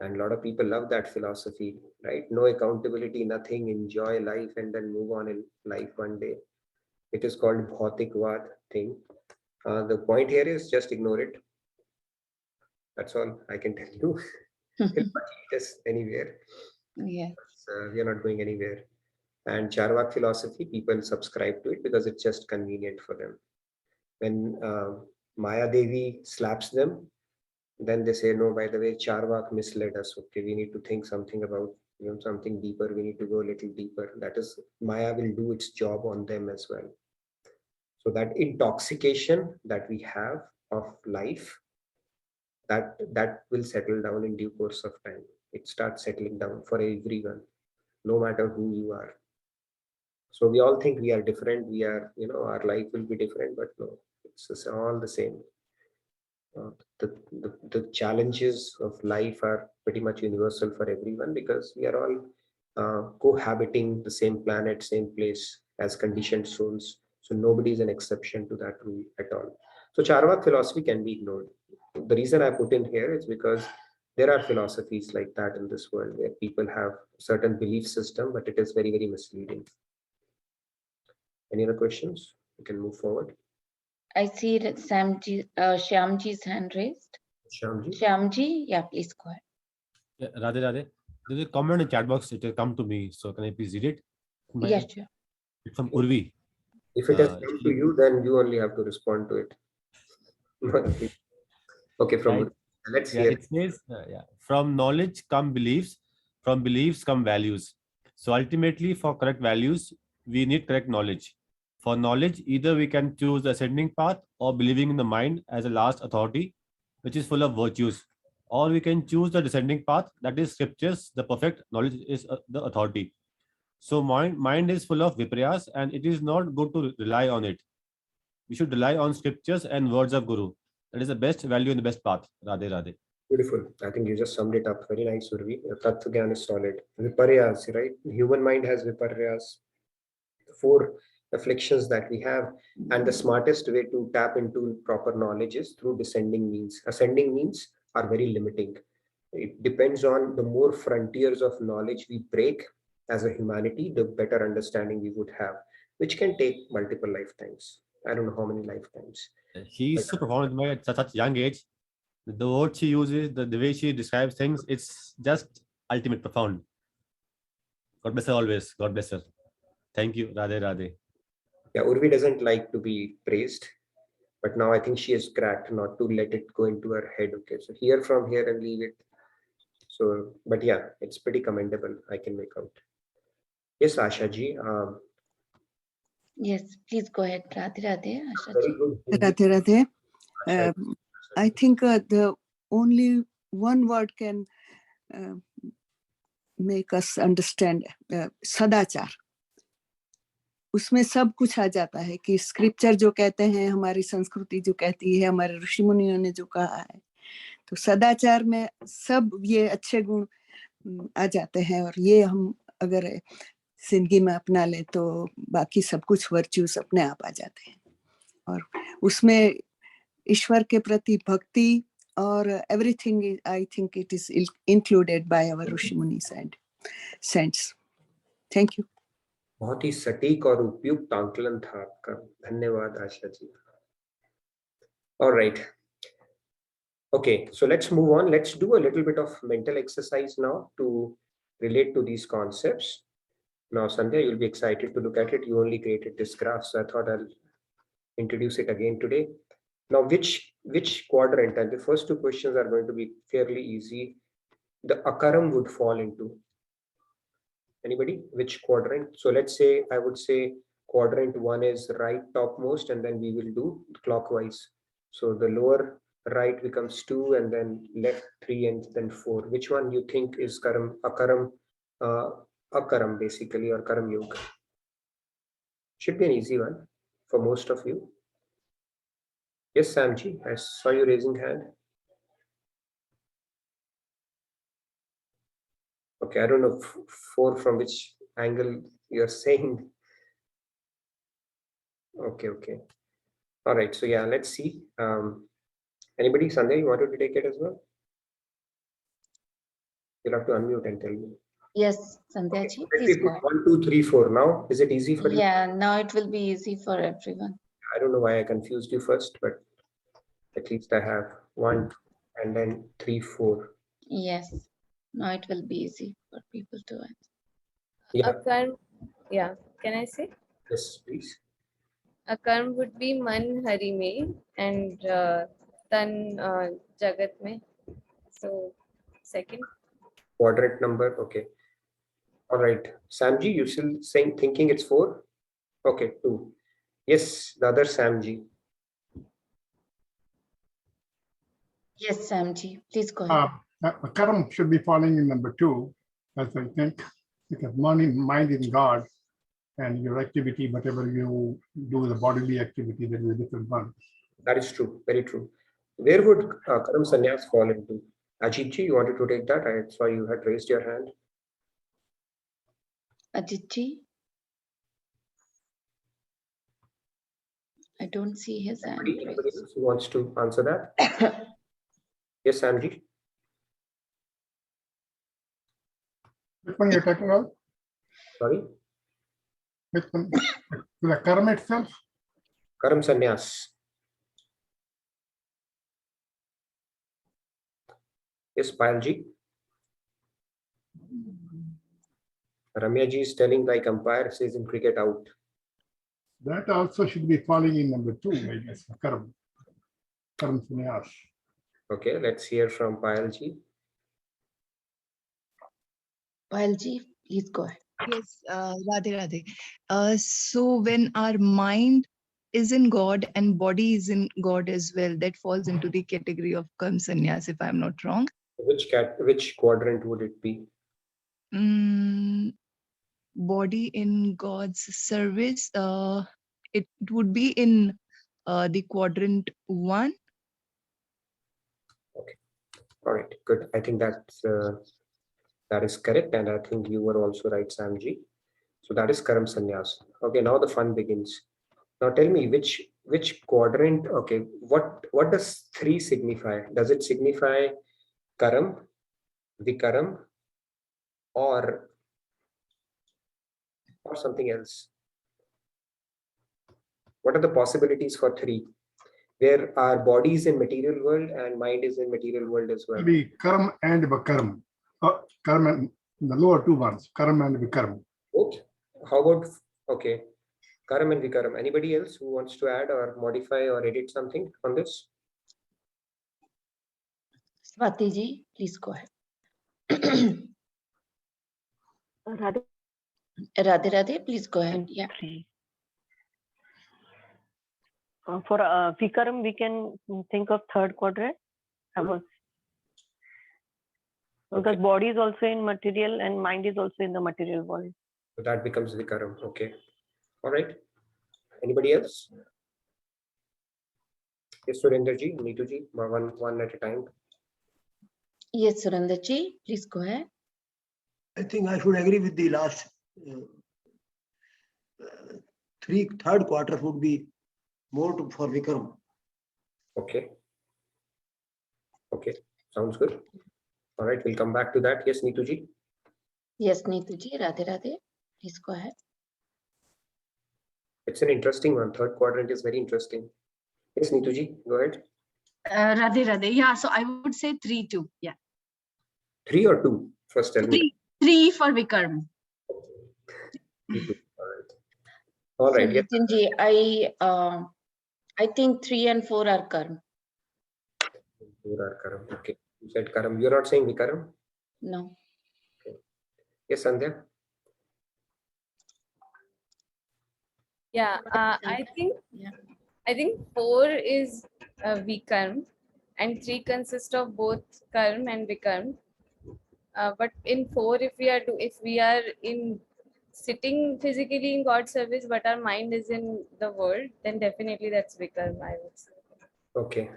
B: And a lot of people love that philosophy, right? No accountability, nothing, enjoy life and then move on in life one day. It is called Bhautikvad thing. The point here is just ignore it. That's all I can tell you. It is anywhere.
A: Yes.
B: We are not going anywhere. And Charvak philosophy, people subscribe to it because it's just convenient for them. When Maya Devi slaps them, then they say, no, by the way, Charvak misled us. Okay, we need to think something about, something deeper. We need to go a little deeper. That is, Maya will do its job on them as well. So that intoxication that we have of life, that will settle down in due course of time. It starts settling down for everyone, no matter who you are. So we all think we are different. We are, our life will be different, but no, it's all the same. The challenges of life are pretty much universal for everyone because we are all cohabiting the same planet, same place as conditioned souls. So nobody is an exception to that rule at all. So Charvak philosophy can be ignored. The reason I put in here is because there are philosophies like that in this world where people have certain belief system, but it is very, very misleading. Any other questions? We can move forward.
A: I see that Shyamji's hand raised. Shyamji, yeah, please go ahead.
D: Yeah, Radhe. There's a comment in chat box. It will come to me. So can I please read it?
A: Yes, sure.
D: It's from Urvi.
B: If it has come to you, then you only have to respond to it. Okay, let's hear.
D: It says, from knowledge come beliefs, from beliefs come values. So ultimately, for correct values, we need correct knowledge. For knowledge, either we can choose the ascending path or believing in the mind as a last authority, which is full of virtues. Or we can choose the descending path, that is scriptures, the perfect knowledge is the authority. So mind is full of viparyas and it is not good to rely on it. We should rely on scriptures and words of Guru. That is the best value and the best path. Radhe Radhe.
B: Beautiful. I think you just summed it up. Very nice, Urvi. Your Tattva Gyan is solid. Viparyas, right? Human mind has viparyas. 4 afflictions that we have. And the smartest way to tap into proper knowledge is through descending means. Ascending means are very limiting. It depends on the more frontiers of knowledge we break as a humanity, the better understanding we would have, which can take multiple lifetimes. I don't know how many lifetimes.
D: She is so profound at such young age. The word she uses, the way she describes things, it's just ultimate profound. God bless her always. God bless her. Thank you, Radhe Radhe.
B: Yeah, Urvi doesn't like to be praised, but now I think she has cracked not to let it go into her head. Okay, so hear from here and leave it. So, but yeah, it's pretty commendable. I can make out. Yes, Asha ji.
A: Yes, please go ahead. Radhe Radhe, Asha
B: Very
A: ji.
B: good.
Q: Radhe Radhe. I think the only one word can make us understand. सदाचार, उसमें सब कुछ आ जाता है कि scripture जो कहते हैं, हमारी संस्कृति जो कहती है, हमारे ऋषि मुनियों ने जो कहा है, तो सदाचार में सब ये अच्छे गुण आ जाते हैं, और ये हम अगर जिंदगी में अपना ले तो बाकी सब कुछ वर्च्यूज अपने आप आ जाते हैं, और उसमें ईश्वर के प्रति भक्ति और everything, I think it is included by our rishi munis and saints. Thank you.
B: बहुत ही सटीक और उपयुक्त आंकलन था आपका, धन्यवाद Asha ji. All right. Okay, so let's move on. Let's do a little bit of mental exercise now to relate to these concepts. Now, Sandhya, you'll be excited to look at it. You only created this graph, so I thought I'll introduce it again today. Now, which quadrant, and the first two questions are going to be fairly easy, the Akaram would fall into? Anybody? Which quadrant? So let's say, I would say quadrant 1 is right topmost, and then we will do clockwise. So the lower right becomes 2, and then left 3, and then 4. Which one you think is Akaram basically, or Karam Yoga? Should be an easy one for most of you. Yes, Samji, I saw you raising hand. Okay, I don't know 4 from which angle you're saying. Okay. All right, so yeah, let's see. Anybody, Sandhya, you wanted to take it as well? You'll have to unmute and tell me.
A: Yes, Sandhya ji,
B: Okay,
A: please go ahead.
B: 1, 2, 3, 4. Now, is it easy for you?
A: Yeah, now it will be easy for everyone.
B: I don't know why I confused you first, but at least I have 1, 2, and then 3, 4.
A: Yes, now it will be easy for people to answer.
B: Yeah.
L: Akarma, yeah, can I say?
B: Yes, please.
L: Akarma would be Man Hari Mein and Tan Jagat Mein. So, second.
B: Quadrant number, okay. All right. Samji, you still thinking it's 4? Okay, 2. Yes, the other Samji.
A: Yes, Samji, please go ahead.
R: Karam should be falling in number 2, as I think, because mind in God, and your activity, whatever you do, the bodily activity, that is a different one.
B: That is true, very true. Where would Karam Sannyas fall into? Ajitji, you wanted to take that? I saw you had raised your hand.
A: Ajitji? I don't see his hand.
B: Anybody else who wants to answer that? Yes, Samji.
R: Which one you're talking about?
B: Sorry?
R: Which one? The Karam itself?
B: Karam Sannyas. Yes, Payalji. Ramya ji is telling like umpire says in cricket out.
R: That also should be falling in number 2, I guess. Karam Sannyas.
B: Okay, let's hear from Payalji.
A: Payalji, please go ahead.
S: Yes, Radhe. So when our mind is in God and body is in God as well, that falls into the category of Karma Sannyas, if I'm not wrong.
B: Which quadrant would it be?
S: Body in God's service. It would be in the quadrant 1.
B: Okay. All right. Good. I think that is correct, and I think you were also right, Samji. So that is Karam Sannyas. Okay. Now the fun begins. Now tell me which quadrant. Okay. What does 3 signify? Does it signify Karam, Vikaram, or something else? What are the possibilities for 3? Where our body is in material world and mind is in material world as well.
R: Maybe Karam and Vikaram. Karam and the lower 2 ones, Karam and Vikaram.
B: Okay. How about, okay, Karam and Vikaram. Anybody else who wants to add or modify or edit something on this?
A: Swati ji, please go ahead. Radhe, please go ahead. Yeah.
C: For Vikaram, we can think of 3rd quadrant. Because body is also in material and mind is also in the material world.
B: So that becomes Vikaram. Okay. All right. Anybody else? Yes, Surendraji, Neetuji, one at a time.
A: Yes, Surendraji, please go ahead.
T: I think I should agree with the last third quarter would be more for Vikarma.
B: Okay. Okay. Sounds good. All right. We'll come back to that. Yes, Neetuji.
A: Yes, Neetuji, Radhe Radhe, please go ahead.
B: It's an interesting one. Third quadrant is very interesting. Yes, Neetuji, go ahead.
U: Radhe Radhe. Yeah, so I would say 3 2. Yeah.
B: 3 or 2? First tell me.
U: 3 for Vikarma.
B: 3, 2. All right. All right.
A: So,
B: Yes.
A: Nitinji, I think 3 and 4 are Karma.
B: 4 are Karam. Okay. You said Karam. You're not saying Vikaram?
A: No.
B: Okay. Yes, Sandhya.
L: Yeah, I think 4 is Vikarm and 3 consists of both Karm and Vikarm. But in 4, if we are in sitting physically in God's service, but our mind is in the world, then definitely that's Vikarm, I would say.
B: Okay.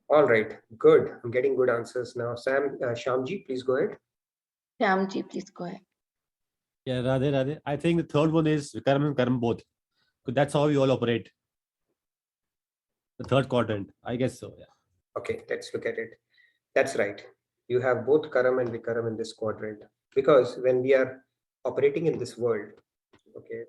B: All right. Good. I'm getting good answers now. Shyamji, please go ahead.
A: Shyamji, please go ahead.
D: Yeah, Radhe Radhe. I think the third one is Vikarma and Karam both. Because that's how we all operate. The third quadrant. I guess so, yeah.
B: Okay, let's look at it. That's right. You have both Karam and Vikaram in this quadrant. Because when we are operating in this world, okay,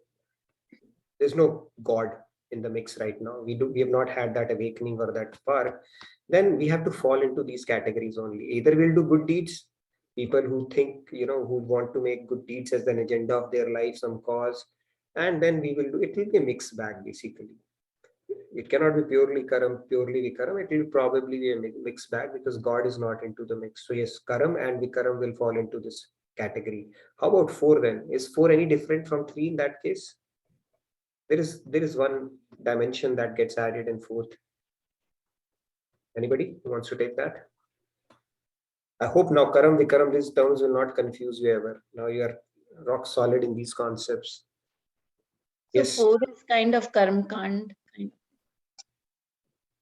B: there's no God in the mix right now. We have not had that awakening or that spark. Then we have to fall into these categories only. Either we'll do good deeds, people who think, who want to make good deeds as an agenda of their life, some cause, and then we will do, it will be a mixed bag basically. It cannot be purely Karam, purely Vikaram. It will probably be a mixed bag because God is not into the mix. So yes, Karam and Vikaram will fall into this category. How about 4 then? Is 4 any different from 3 in that case? There is one dimension that gets added in 4th. Anybody who wants to take that? I hope now Karam, Vikaram, these terms will not confuse you ever. Now you are rock solid in these concepts.
A: So
B: Yes.
A: 4 is kind of Karma Kand.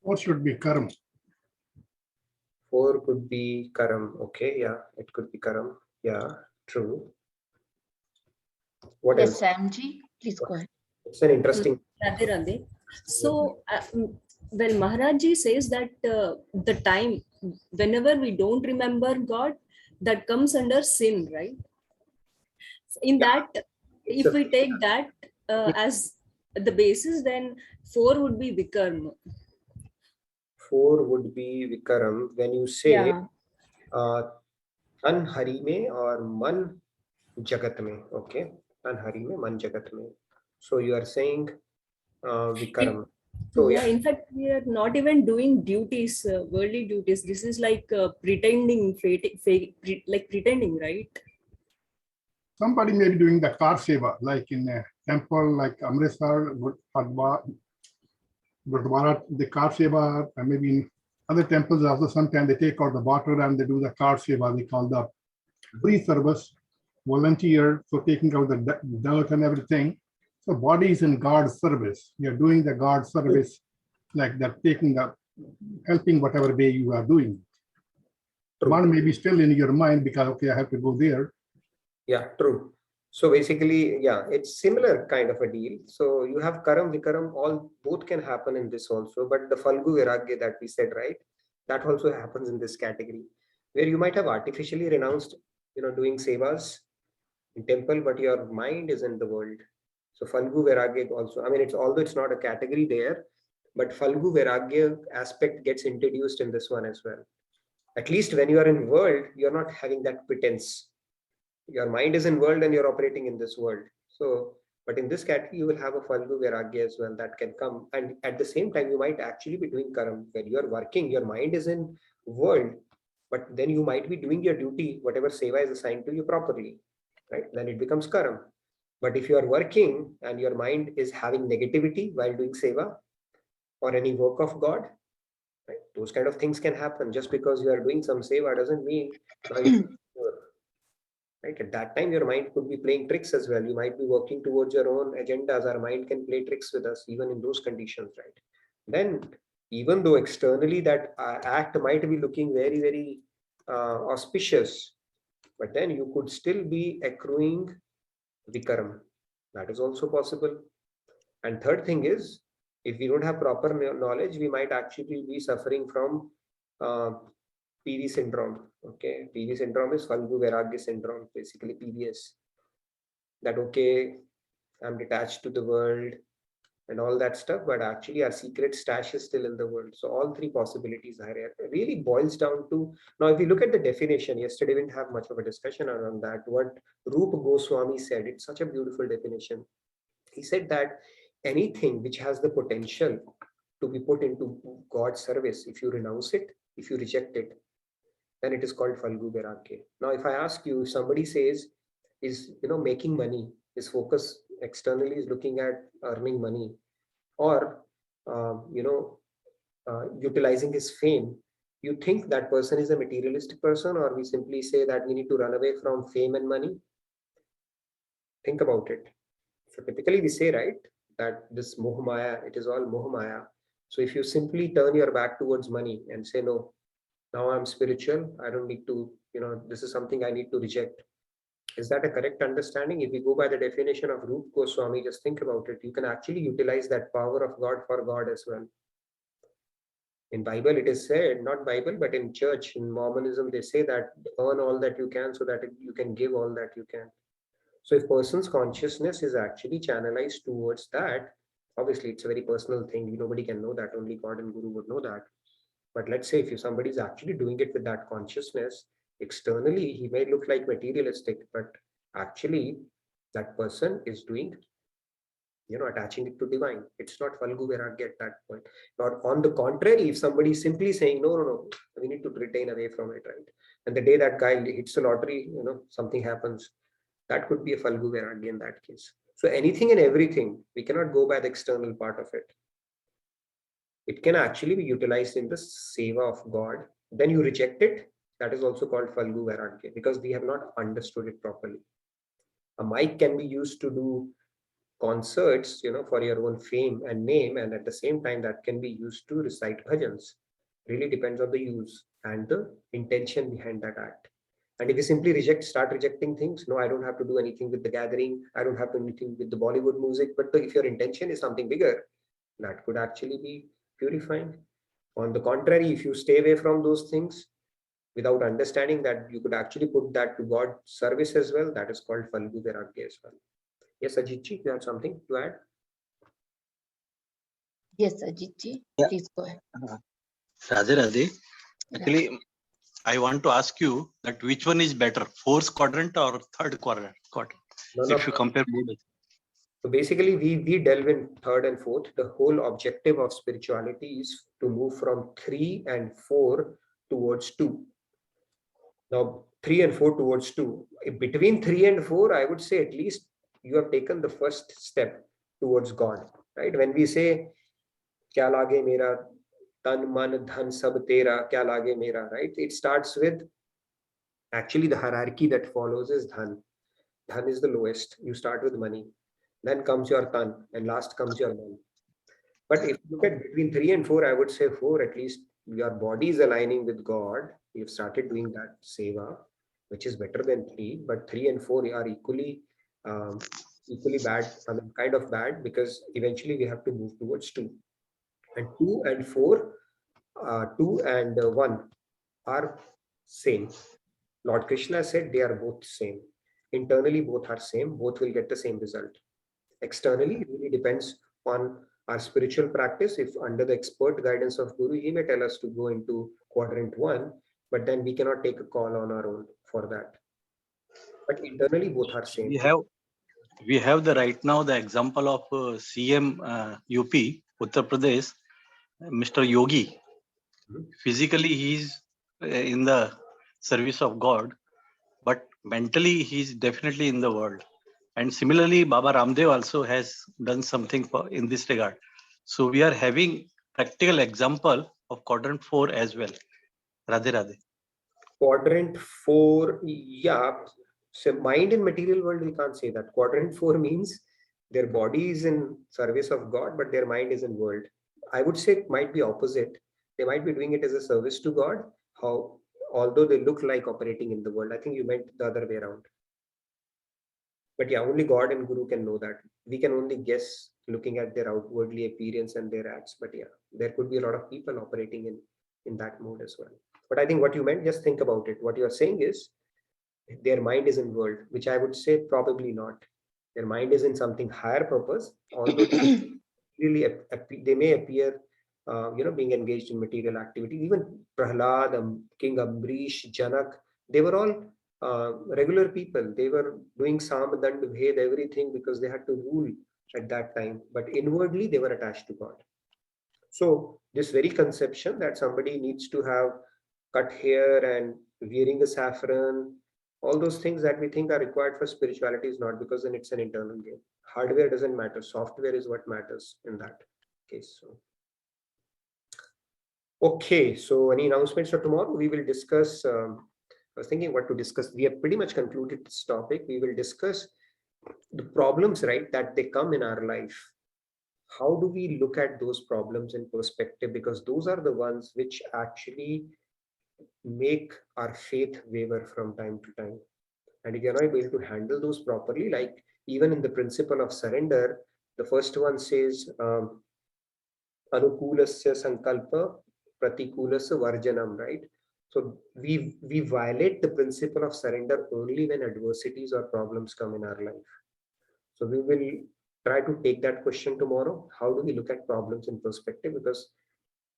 R: 4 should be Karam.
B: 4 could be Karam. Okay, yeah, it could be Karam. Yeah, true. What
A: Yes,
B: else?
A: Samji, please go ahead.
B: It's an interesting.
V: Radhe Radhe. So, well, Maharajji says that the time whenever we don't remember God, that comes under sin, right? In that, if we take that as the basis, then 4 would be Vikarma.
B: 4 would be Vikaram. When you say Tan Hari mein or Man Jagat mein, okay? Tan Hari mein, Man Jagat mein. So you are saying Vikaram. So
V: yeah, in fact, we are not even doing duties, worldly duties. This is like pretending, like pretending, right?
R: Somebody may be doing the car seva, like in a temple like Amritsar, Gurdwara, the car seva, and maybe in other temples also sometimes they take out the water and they do the car seva. We call the free service, volunteer, so taking out the dirt and everything. So body is in God's service. You're doing the God service, like that, helping whatever way you are doing. One may be still in your mind because, okay, I have to go there.
B: Yeah, true. So basically, yeah, it's similar kind of a deal. So you have Karam, Vikaram, both can happen in this also. But the Falgu Viragya that we said, right, that also happens in this category, where you might have artificially renounced, doing sevas in temple, but your mind is in the world. So Falgu Viragya also, I mean, although it's not a category there, but Falgu Viragya aspect gets introduced in this one as well. At least when you are in world, you're not having that pretense. Your mind is in world and you're operating in this world. So, but in this category, you will have a Falgu Viragya as well that can come. And at the same time, you might actually be doing Karam. When you're working, your mind is in world, but then you might be doing your duty, whatever seva is assigned to you properly, right? Then it becomes Karam. But if you are working and your mind is having negativity while doing seva or any work of God, Right? Those kind of things can happen. Just because you are doing some seva doesn't mean now you're pure. Right? At that time, your mind could be playing tricks as well. You might be working towards your own agendas. Our mind can play tricks with us even in those conditions, right? Then, even though externally that act might be looking very, very auspicious, but then you could still be accruing Vikarma. That is also possible. And third thing is, if we don't have proper knowledge, we might actually be suffering from PV syndrome. Okay, PV syndrome is Falgu Vairagya syndrome, basically PVS. That okay, I'm detached to the world and all that stuff, but actually our secret stash is still in the world. So all three possibilities are here. It really boils down to, now if you look at the definition, yesterday we didn't have much of a discussion around that. What Rupa Goswami said, it's such a beautiful definition. He said that anything which has the potential to be put into God's service, if you renounce it, if you reject it, then it is called Falgu Vairagya. Now, if I ask you, if somebody says, is making money, his focus externally is looking at earning money, or utilizing his fame, you think that person is a materialistic person, or we simply say that we need to run away from fame and money? Think about it. So typically we say, right, that this mohamaya, it is all mohamaya. So if you simply turn your back towards money and say, no, now I'm spiritual, I don't need to, this is something I need to reject. Is that a correct understanding? If we go by the definition of Rupa Goswami, just think about it. You can actually utilize that power of God for God as well. In Bible, it is said, not Bible, but in church, in Mormonism, they say that earn all that you can so that you can give all that you can. So if person's consciousness is actually channelized towards that, obviously it's a very personal thing. Nobody can know that. Only God and Guru would know that. But let's say if somebody is actually doing it with that consciousness, externally he may look like materialistic, but actually that person is doing, attaching it to divine. It's not Falgu Vairagya at that point. Or on the contrary, if somebody is simply saying, no, we need to retain away from it, right? And the day that guy hits the lottery, something happens. That could be a Falgu Vairagya in that case. So anything and everything, we cannot go by the external part of it. It can actually be utilized in the seva of God. Then you reject it. That is also called Falgu Vairagya, because we have not understood it properly. A mic can be used to do concerts, for your own fame and name, and at the same time that can be used to recite bhajans. Really depends on the use and the intention behind that act. And if you simply start rejecting things, no, I don't have to do anything with the gathering, I don't have to do anything with the Bollywood music, but if your intention is something bigger, that could actually be purifying. On the contrary, if you stay away from those things without understanding that you could actually put that to God's service as well, that is called Falgu Vairagya as well. Yes, Ajitji, you have something to add?
A: Yes, Ajitji, please go ahead.
O: Radhe Radhe. Actually, I want to ask you that which one is better, fourth quadrant or third quadrant? If you compare both.
B: So basically, we delve in third and fourth. The whole objective of spirituality is to move from 3 and 4 towards 2. Now, 3 and 4 towards 2. Between 3 and 4, I would say at least you have taken the first step towards God. Right? When we say, Kya lage mera, tan man dhan sab tera, kya lage mera, right? It starts with, actually the hierarchy that follows is dhan. Dhan is the lowest. You start with money. Then comes your tan, and last comes your man. But if you look at between 3 and 4, I would say 4, at least your body is aligning with God. You've started doing that seva, which is better than 3. But 3 and 4 are equally bad, kind of bad, because eventually we have to move towards 2. And 2 and 4, 2 and 1 are same. Lord Krishna said they are both same. Internally, both are same. Both will get the same result. Externally, it really depends on our spiritual practice. If under the expert guidance of Guru, he may tell us to go into quadrant 1, but then we cannot take a call on our own for that. But internally, both are same.
O: We have the right now the example of CM UP, Uttar Pradesh, Mr. Yogi. Physically, he's in the service of God, but mentally, he's definitely in the world. And similarly, Baba Ramdev also has done something in this regard. So we are having practical example of quadrant 4 as well. Radhe Radhe.
B: Quadrant 4, yeah. So mind in material world, we can't say that. Quadrant 4 means their body is in service of God, but their mind is in world. I would say it might be opposite. They might be doing it as a service to God, how although they look like operating in the world. I think you meant the other way around. But yeah, only God and Guru can know that. We can only guess looking at their outwardly appearance and their acts. But yeah, there could be a lot of people operating in that mode as well. But I think what you meant, just think about it. What you are saying is their mind is in world, which I would say probably not. Their mind is in something higher purpose, although really they may appear, being engaged in material activity. Even Prahlad, King Ambrish, Janak, they were all regular people. They were doing Sam, Dand, Bhed, everything because they had to rule at that time. But inwardly, they were attached to God. So this very conception that somebody needs to have cut hair and wearing a saffron, all those things that we think are required for spirituality is not, because then it's an internal game. Hardware doesn't matter. Software is what matters in that case. So, okay. So any announcements for tomorrow? We will discuss. I was thinking what to discuss. We have pretty much concluded this topic. We will discuss the problems, right, that they come in our life. How do we look at those problems in perspective? Because those are the ones which actually make our faith waver from time to time. And if you're not able to handle those properly, like even in the principle of surrender, the first one says, anukulasya sankalpa pratikulasya varjanam, right? So we violate the principle of surrender only when adversities or problems come in our life. So we will try to take that question tomorrow. How do we look at problems in perspective? Because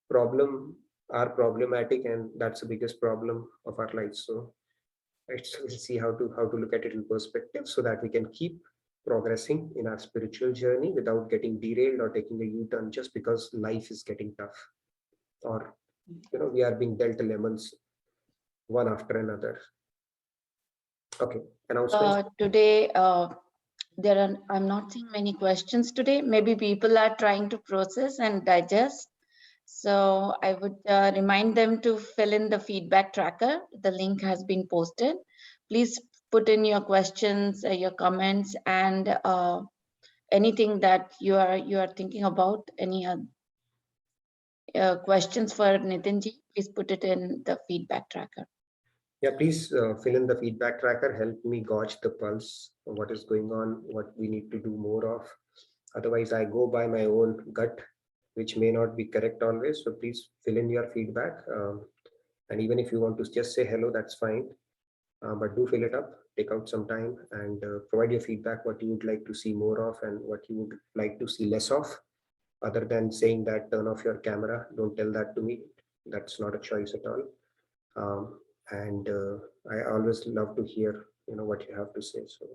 B: problems are problematic, and that's the biggest problem of our lives. So right, so we'll see how to look at it in perspective so that we can keep progressing in our spiritual journey without getting derailed or taking a U-turn just because life is getting tough, or we are being dealt lemons one after another. Okay, announcements.
A: Today, I'm not seeing many questions today. Maybe people are trying to process and digest. So I would remind them to fill in the feedback tracker. The link has been posted. Please put in your questions, your comments, and anything that you are thinking about. Any questions for Nitinji, please put it in the feedback tracker.
B: Yeah, please fill in the feedback tracker. Help me gauge the pulse of what is going on, what we need to do more of. Otherwise, I go by my own gut, which may not be correct always. So please fill in your feedback. And even if you want to just say hello, that's fine. But do fill it up, take out some time and provide your feedback, what you would like to see more of and what you would like to see less of. Other than saying that turn off your camera, don't tell that to me. That's not a choice at all. And I always love to hear what you have to say. So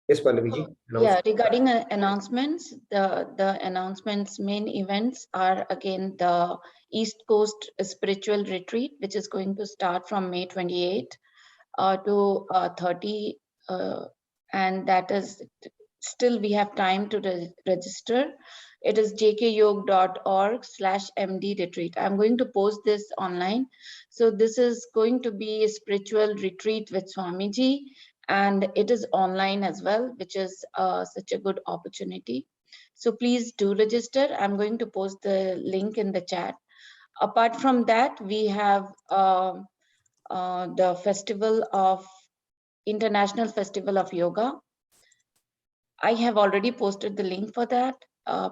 B: yes, Pallaviji.
A: Yeah, regarding announcements, the announcements main events are again the East Coast Spiritual Retreat, which is going to start from May 28 to 30, and that is still we have time to register. It is jkyog.org/MD retreat. I'm going to post this online. So this is going to be a spiritual retreat with Swamiji, and it is online as well, which is such a good opportunity. So please do register. I'm going to post the link in the chat. Apart from that, we have the International Festival of Yoga. I have already posted the link for that.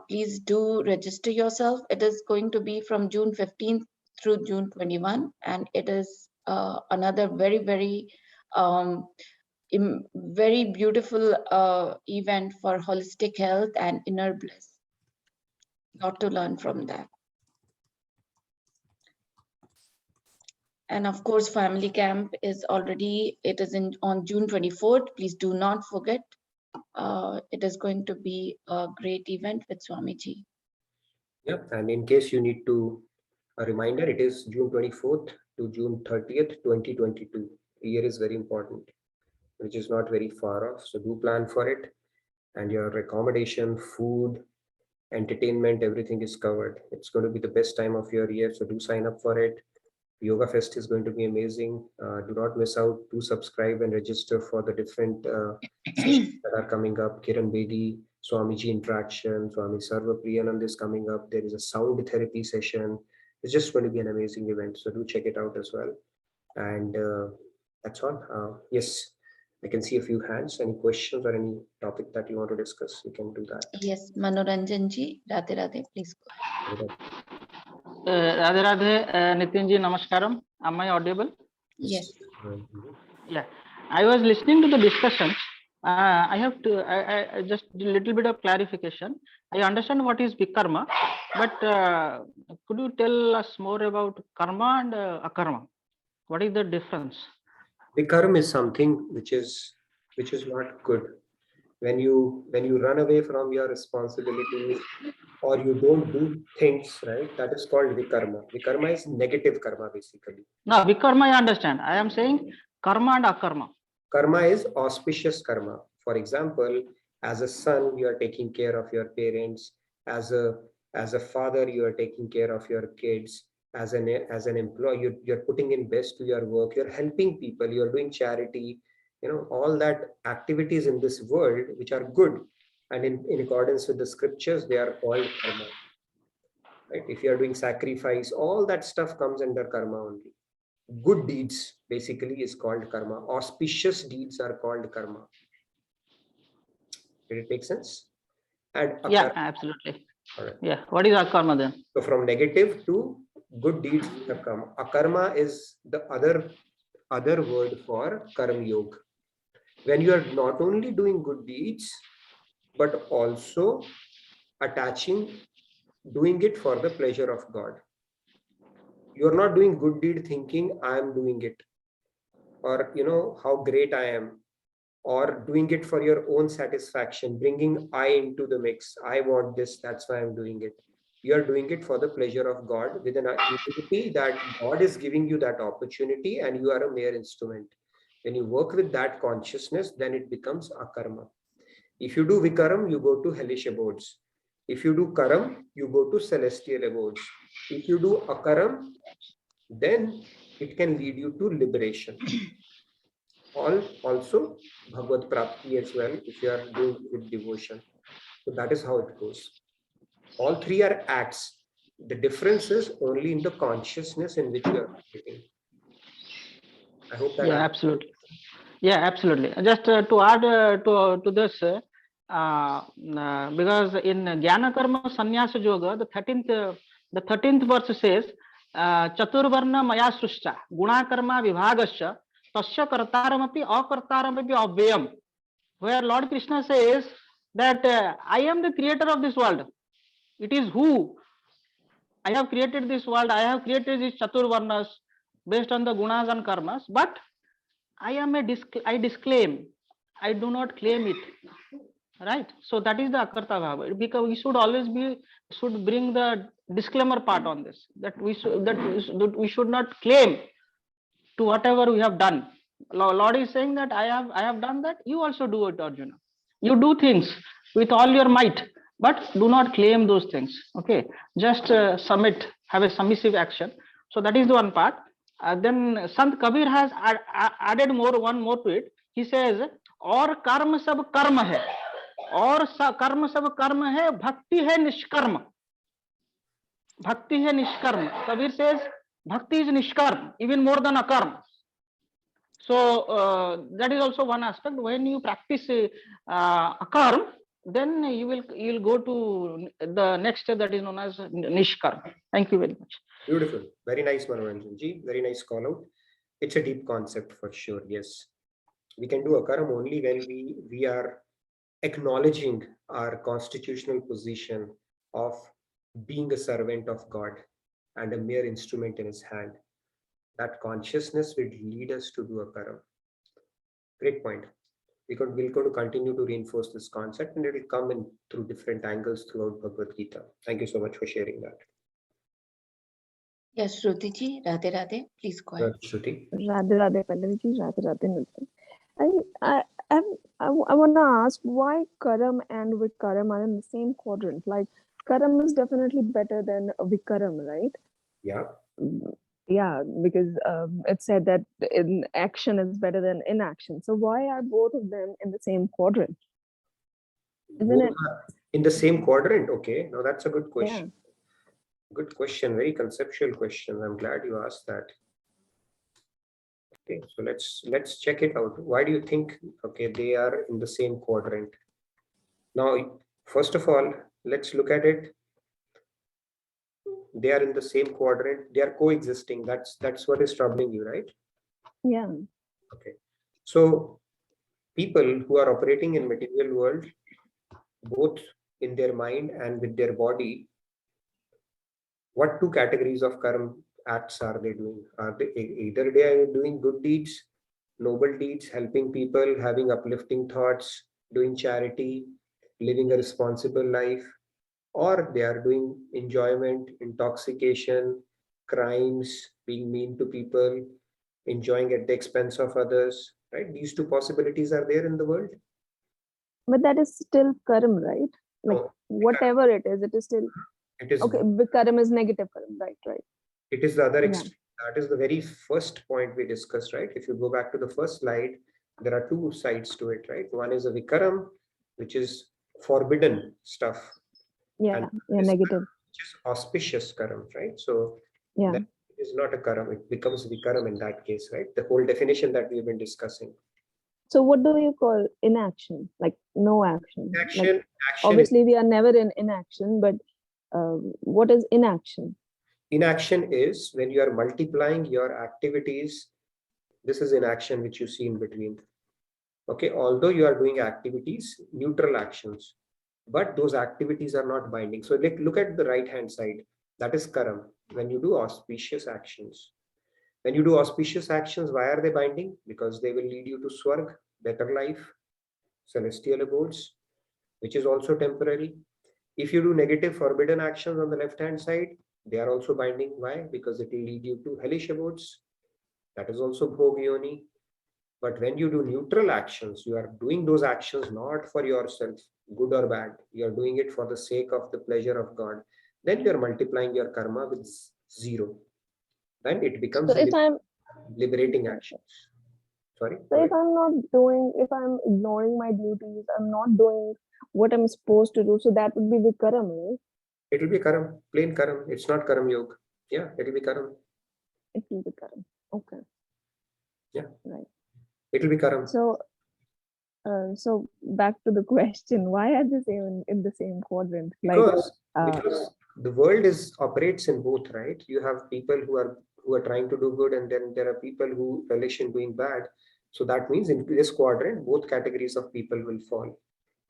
A: Please do register yourself. It is going to be from June 15th through June 21, and it is another very, very, very beautiful event for holistic health and inner bliss. Got to learn from that. And of course, Family Camp is already, it is on June 24th. Please do not forget. It is going to be a great event with Swamiji.
B: Yeah, and in case you need a reminder, it is June 24th to June 30th, 2022. The year is very important, which is not very far off. So do plan for it. And your accommodation, food, entertainment, everything is covered. It's going to be the best time of your year, so do sign up for it. Yoga Fest is going to be amazing. Do not miss out. Do subscribe and register for the different sessions that are coming up. Kiran Bedi, Swamiji interaction, Swami Sarva Priyanand is coming up. There is a sound therapy session. It's just going to be an amazing event. So do check it out as well. And that's all. Yes, I can see a few hands. Any questions or any topic that you want to discuss? You can do that.
A: Yes, Manoranjan ji, Radhe Radhe, please go ahead.
E: Radhe Radhe, Nitin ji, Namaskaram. Am I audible?
A: Yes.
E: Yeah, I was listening to the discussion. I have to I just a little bit of clarification. I understand what is Vikarma, but could you tell us more about karma and akarma? What is the difference?
B: Vikarma is something which is not good. When you run away from your responsibilities or you don't do things right, that is called vikarma. Vikarma is negative karma basically.
E: No, vikarma I understand. I am saying karma and akarma.
B: Karma is auspicious karma. For example, as a son, you are taking care of your parents. As a father, you are taking care of your kids. As an employee, you're putting in best to your work. You're helping people. You're doing charity. All that activities in this world which are good, and in accordance with the scriptures, they are called karma. Right? If you are doing sacrifice, all that stuff comes under karma only. Good deeds basically is called karma. Auspicious deeds are called karma. Did it make sense? And
E: yeah, absolutely.
B: All right.
E: Yeah. What is akarma then?
B: So from negative to good deeds have come. Akarma is the other word for karma yoga. When you are not only doing good deeds, but also doing it for the pleasure of God. You're not doing good deed thinking I am doing it, or how great I am, or doing it for your own satisfaction, bringing I into the mix. I want this, that's why I'm doing it. You are doing it for the pleasure of God with an activity that God is giving you that opportunity and you are a mere instrument. When you work with that consciousness, then it becomes akarma. If you do vikaram, you go to hellish abodes. If you do karam, you go to celestial abodes. If you do akaram, then it can lead you to liberation. Also Bhagavad Prapti as well, if you are doing with devotion. So that is how it goes. All three are acts. The difference is only in the consciousness in which you are operating. I hope that.
E: Yeah, absolutely. Yeah, absolutely. Just to add to this, because in Jnana Karma Sannyasa Yoga, the 13th verse says, Chaturvarna Maya Srushcha Guna Karma Vibhagascha Tasya Kartaramapi Akartaramapi Abhyam, where Lord Krishna says that I am the creator of this world. It is who I have created this world. I have created these Chaturvarnas based on the gunas and karmas, but I disclaim. I do not claim it. Right? So that is the akarta bhava. Because we should always should bring the disclaimer part on this. That we should not claim to whatever we have done. Lord is saying that I have done that. You also do it, Arjuna. You do things with all your might, but do not claim those things. Okay, just submit, have a submissive action. So that is the one part. Then Sant Kabir has added one more to it. He says, "और कर्म सब कर्म है, और कर्म सब कर्म है, भक्ति है निष्कर्म." Bhakti है निष्कर्म. Kabir says, "Bhakti is nishkarm, even more than akarma." So that is also one aspect. When you practice akarma, then you will go to the next step that is known as nishkarm. Thank you very much.
B: Beautiful. Very nice, Manoranjan ji. Very nice call out. It's a deep concept for sure. Yes. We can do akaram only when we are acknowledging our constitutional position of being a servant of God and a mere instrument in his hand. That consciousness will lead us to do akaram. Great point. We're going to continue to reinforce this concept, and it will come in through different angles throughout Bhagavad Gita. Thank you so much for sharing that.
A: Yes, Shruti ji, Radhe Radhe, please go ahead.
B: Shruti.
F: Radhe Radhe Pallavi ji, Radhe Radhe Nitin. I want to ask why Karam and Vikaram are in the same quadrant. Like Karam is definitely better than Vikaram, right?
B: Yeah.
F: Yeah, because it said that in action is better than inaction. So why are both of them in the same quadrant? Isn't
B: Both
F: it?
B: are in the same quadrant. Okay, now that's a good
F: Yeah.
B: question. Good question, very conceptual question. I'm glad you asked that. Okay, so let's check it out. Why do you think, okay, they are in the same quadrant? Now, first of all, let's look at it. They are in the same quadrant. They are coexisting. That's what is troubling you, right?
F: Yeah.
B: Okay. So people who are operating in material world, both in their mind and with their body, what two categories of karma acts are they doing? Are they either they are doing good deeds, noble deeds, helping people, having uplifting thoughts, doing charity, living a responsible life, or they are doing enjoyment, intoxication, crimes, being mean to people, enjoying at the expense of others, right? These two possibilities are there in the world.
F: But that is still Karam, right? Like
B: No,
F: whatever it is still
B: it is
F: okay. Vikaram is negative Karam, right? Right.
B: it is the other
F: Yeah.
B: extreme. That is the very first point we discussed, right? If you go back to the first slide, there are two sides to it, right? One is a Vikaram, which is forbidden stuff,
F: Yeah.
B: and
F: Yeah.
B: this
F: Negative.
B: which is auspicious karam, right? So
F: Yeah.
B: that is not a karam, it becomes vikaram in that case, right? The whole definition that we've been discussing.
F: So what do you call inaction? Like no action.
B: Action,
F: Like
B: action
F: obviously we are never in inaction, but what is inaction?
B: inaction is when you are multiplying your activities. This is inaction which you see in between. Okay, although you are doing activities, neutral actions, but those activities are not binding. So look at the right hand side. That is karam. When you do auspicious actions. When you do auspicious actions, why are they binding? Because they will lead you to Swarg, better life, celestial abodes, which is also temporary. If you do negative forbidden actions on the left hand side, they are also binding. Why? Because it will lead you to hellish abodes. That is also bhogyoni. But when you do neutral actions, you are doing those actions not for yourself, good or bad. You are doing it for the sake of the pleasure of God. Then you are multiplying your karma with zero. Then it becomes
F: So if I'm
B: liberating actions. Sorry.
F: So if I'm not doing, if I'm ignoring my duties, I'm not doing what I'm supposed to do, so that would be Vikaram, right?
B: It will be karam, plain karam. It's not karam yoga. Yeah, it will be karam.
F: It will be Karam. Okay.
B: Yeah.
F: Right.
B: It will be karam.
F: So, so back to the question: why are they in the same quadrant?
B: Because the world operates in both, right? You have people who are trying to do good, and then there are people who relish in doing bad. So that means in this quadrant, both categories of people will fall,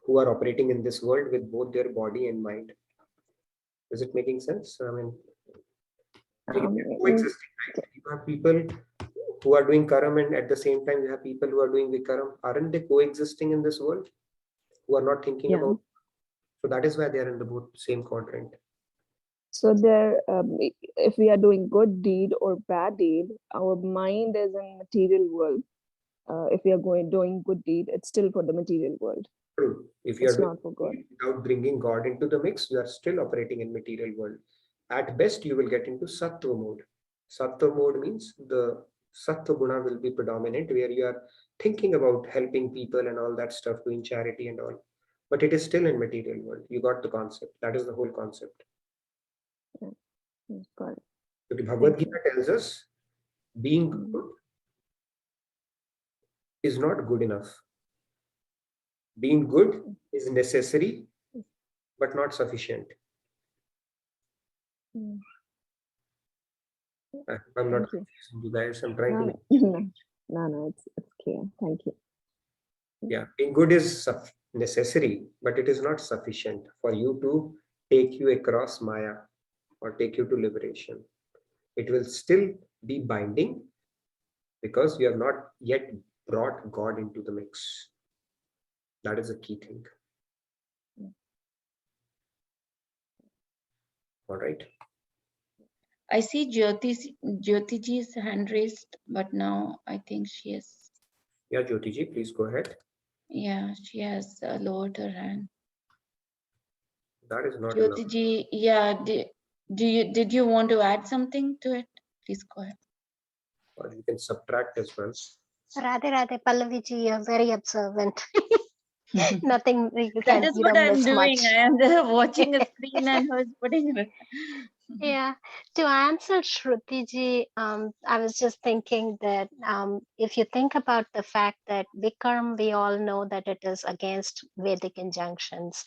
B: who are operating in this world with both their body and mind. Is it making sense? I mean, coexisting, right? You have people who are doing karam, and at the same time you have people who are doing vikaram. Aren't they coexisting in this world? Who are not thinking about. So that is why they are in the both same quadrant.
F: So there, if we are doing good deed or bad deed, our mind is in material world. If we are doing good deed, it's still for the material world.
B: True. If you
F: It's
B: are
F: not for God.
B: without bringing God into the mix, you are still operating in material world. At best, you will get into sattva mode. Sattva mode means the sattva guna will be predominant, where you are thinking about helping people and all that stuff, doing charity and all. But it is still in material world. You got the concept. That is the whole concept.
F: Yeah. Got it.
B: So the Bhagavad-Gita tells us being good is not good enough. Being good is necessary, but not sufficient. I'm not confusing you guys. I'm trying to make
F: No, it's clear. Thank you.
B: Yeah, being good is necessary, but it is not sufficient for you to take you across Maya or take you to liberation. It will still be binding because you have not yet brought God into the mix. That is a key thing. All right.
A: I see Jyotiji's hand raised, but now I think she is.
B: Yeah, Jyotiji, please go ahead.
A: Yeah, she has lowered her hand.
B: That is not enough.
A: Jyotiji, yeah, did you want to add something to it? Please go ahead.
B: Or you can subtract as well.
N: Radhe Radhe Pallaviji, you're very observant. Nothing you
A: That
N: can,
A: is
N: you
A: what
N: don't
A: I'm
N: miss
A: doing.
N: much.
A: I am there watching a screen and was putting it.
N: Yeah, to answer Shruti ji, I was just thinking that if you think about the fact that Vikarma, we all know that it is against Vedic injunctions,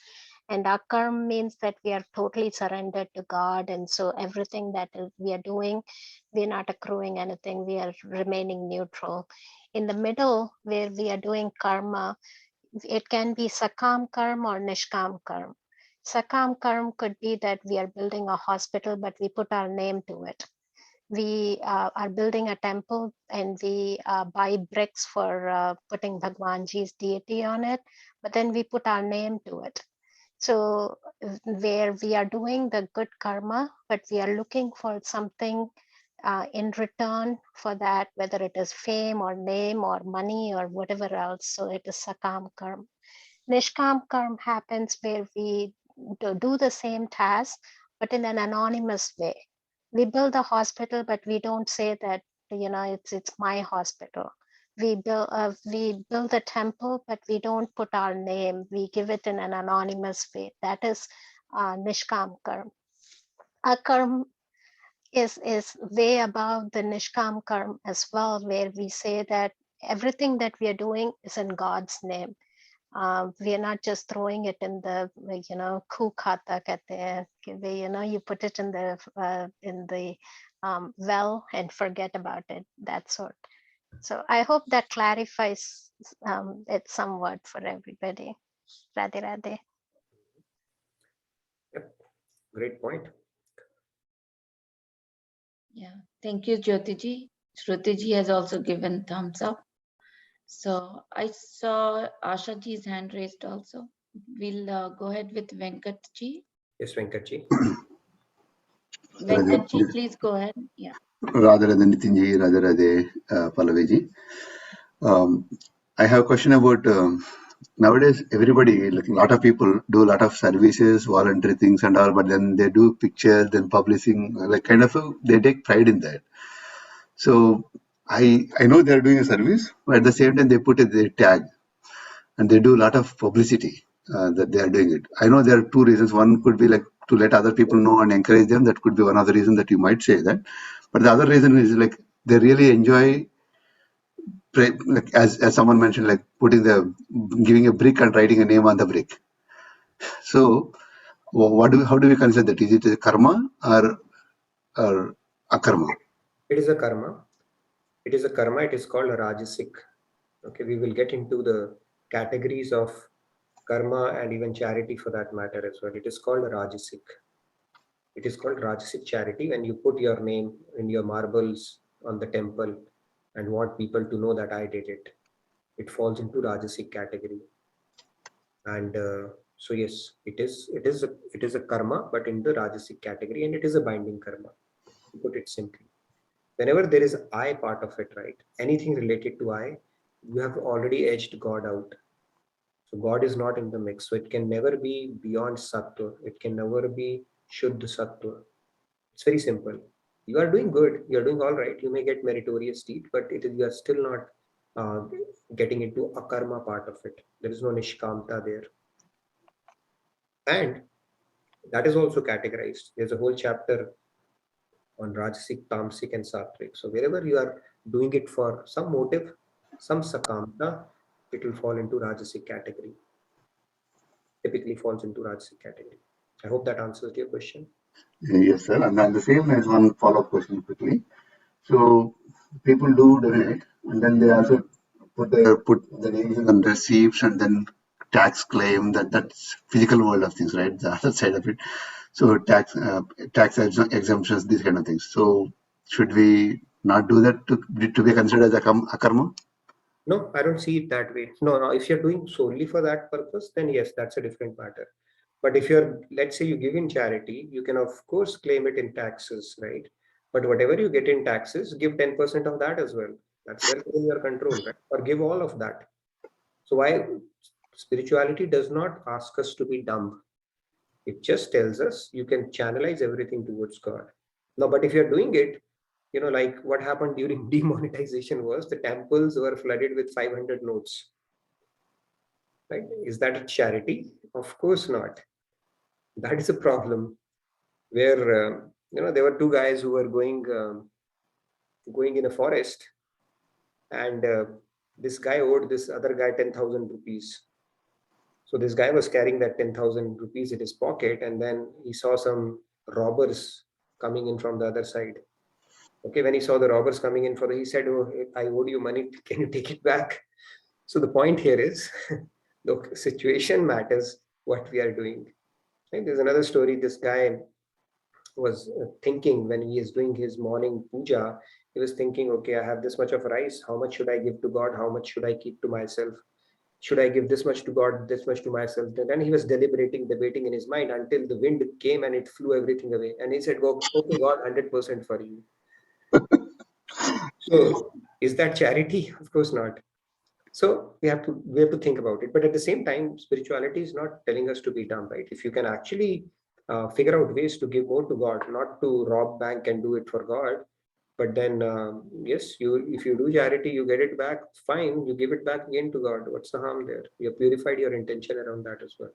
N: and Akarma means that we are totally surrendered to God, and so everything that we are doing, we are not accruing anything, we are remaining neutral. In the middle, where we are doing karma, it can be sakam karma or nishkam karma. Sakam karma could be that we are building a hospital, but we put our name to it. We are building a temple and we buy bricks for putting Bhagwanji's deity on it, but then we put our name to it. So where we are doing the good karma, but we are looking for something in return for that, whether it is fame or name or money or whatever else. So it is sakam karma. Nishkam karma happens where we do the same task, but in an anonymous way. We build a hospital, but we don't say that, it's my hospital. We build a temple, but we don't put our name. We give it in an anonymous way. That is nishkam karma. Akarma is way above the nishkam karma as well, where we say that everything that we are doing is in God's name. We are not just throwing it in the, khu khata kehte hain, you put it in the well and forget about it, that sort. So I hope that clarifies it somewhat for everybody. Radhe Radhe.
B: Yep. Great point.
A: Yeah, thank you, Jyotiji. Shrutiji has also given thumbs up. So I saw Ashaji's hand raised also. We'll go ahead with Venkatji.
B: Yes, Venkatji.
A: Venkatji, please go ahead. Yeah.
H: Radhe Radhe Nitinji, Radhe Radhe Pallavi. I have a question about nowadays everybody, like a lot of people do a lot of services, voluntary things and all, but then they do pictures, then publishing, like kind of they take pride in that. So I know they're doing a service, but at the same time they put a tag and they do a lot of publicity that they are doing it. I know there are two reasons. One could be like to let other people know and encourage them. That could be one of the reasons that you might say that. But the other reason is like they really enjoy, like as someone mentioned, like giving a brick and writing a name on the brick. So how do we consider that? Is it a karma or akarma?
B: It is a karma. It is a karma. It is called rajasic. Okay, we will get into the categories of karma and even charity for that matter as well. It is called rajasic. It is called rajasic charity when you put your name in your marbles on the temple and want people to know that I did it. It falls into rajasic category. And so yes, it is a karma, but in the rajasic category, and it is a binding karma, to put it simply. Whenever there is I part of it, right? Anything related to I, you have already edged God out. So God is not in the mix. So it can never be beyond sattva. It can never be shuddha sattva. It's very simple. You are doing good. You are doing all right. You may get meritorious deed, but you are still not getting into akarma part of it. There is no nishkamta there. And that is also categorized. There's a whole chapter on Rajasic, Tamasic, and Sattvic. So wherever you are doing it for some motive, some sakamta, it will fall into Rajasic category. Typically falls into Rajasic category. I hope that answers your question.
H: Yes, sir. And then the same as one follow-up question quickly. So people do donate, and then they also put the names on receipts and then tax claim. That's physical world of things, right? The other side of it. So tax exemptions, these kind of things. So should we not do that to be considered as a akarma?
B: No, I don't see it that way. No. If you're doing solely for that purpose, then yes, that's a different matter. But if you're, let's say you give in charity, you can of course claim it in taxes, right? But whatever you get in taxes, give 10% of that as well. That's well within your control, right? Or give all of that. So why spirituality does not ask us to be dumb. It just tells us you can channelize everything towards God. Now, but if you're doing it, like what happened during demonetization was the temples were flooded with 500 notes. Right? Is that a charity? Of course not. That is a problem where, there were two guys who were going in a forest, and this guy owed this other guy 10,000 rupees. So this guy was carrying that 10,000 rupees in his pocket, and then he saw some robbers coming in from the other side. Okay, when he saw the robbers coming in he said, "Oh, I owed you money. Can you take it back?" So the point here is, the situation matters what we are doing. Right? There's another story. This guy was thinking when he is doing his morning puja, he was thinking, okay, I have this much of rice. How much should I give to God? How much should I keep to myself? Should I give this much to God, this much to myself? Then he was debating in his mind until the wind came and it flew everything away. And he said, "Go, okay, God, 100% for you." So is that charity? Of course not. So we have to think about it. But at the same time, spirituality is not telling us to be dumb, right? If you can actually figure out ways to give more to God, not to rob bank and do it for God, but then yes, if you do charity, you get it back. Fine, you give it back again to God. What's the harm there? You have purified your intention around that as well.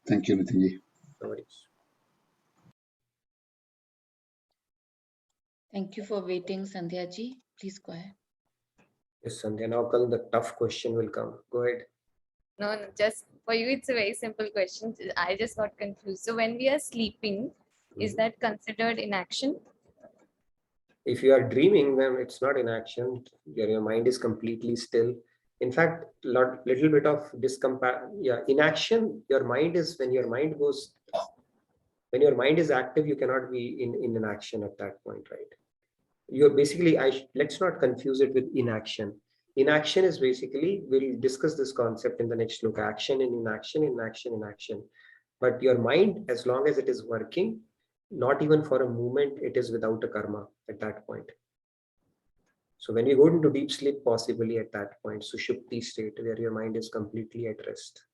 H: Thank you, Nitinji.
B: No worries.
A: Thank you for waiting, Sandhya ji. Please go ahead.
B: Yes, Sandhya. Now, the tough question will come. Go ahead.
L: No, just for you, it's a very simple question. I just got confused. So when we are sleeping, is that considered inaction?
B: If you are dreaming, then it's not inaction. Your mind is completely still. In fact, little bit of inaction. Your mind is when your mind is active, you cannot be in an action at that point, right? You're basically, let's not confuse it with inaction. Inaction is basically, we'll discuss this concept in the next look, action and inaction, inaction. But your mind, as long as it is working, not even for a moment, it is without a karma at that point. So when you go into deep sleep, possibly at that point, sushupti state, where your mind is completely at rest.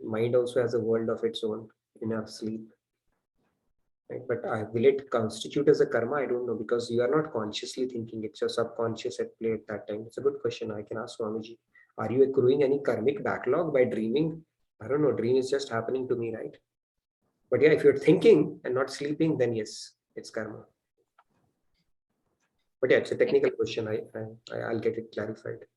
B: Mind also has a world of its own in our sleep. Right? But will it constitute as a karma? I don't know, because you are not consciously thinking. It's your subconscious at play at that time. It's a good question. I can ask Swamiji. Are you accruing any karmic backlog by dreaming? I don't know. Dream is just happening to me, right? But yeah, if you're thinking and not sleeping, then yes, it's karma. But yeah, it's a technical question. I'll get it clarified.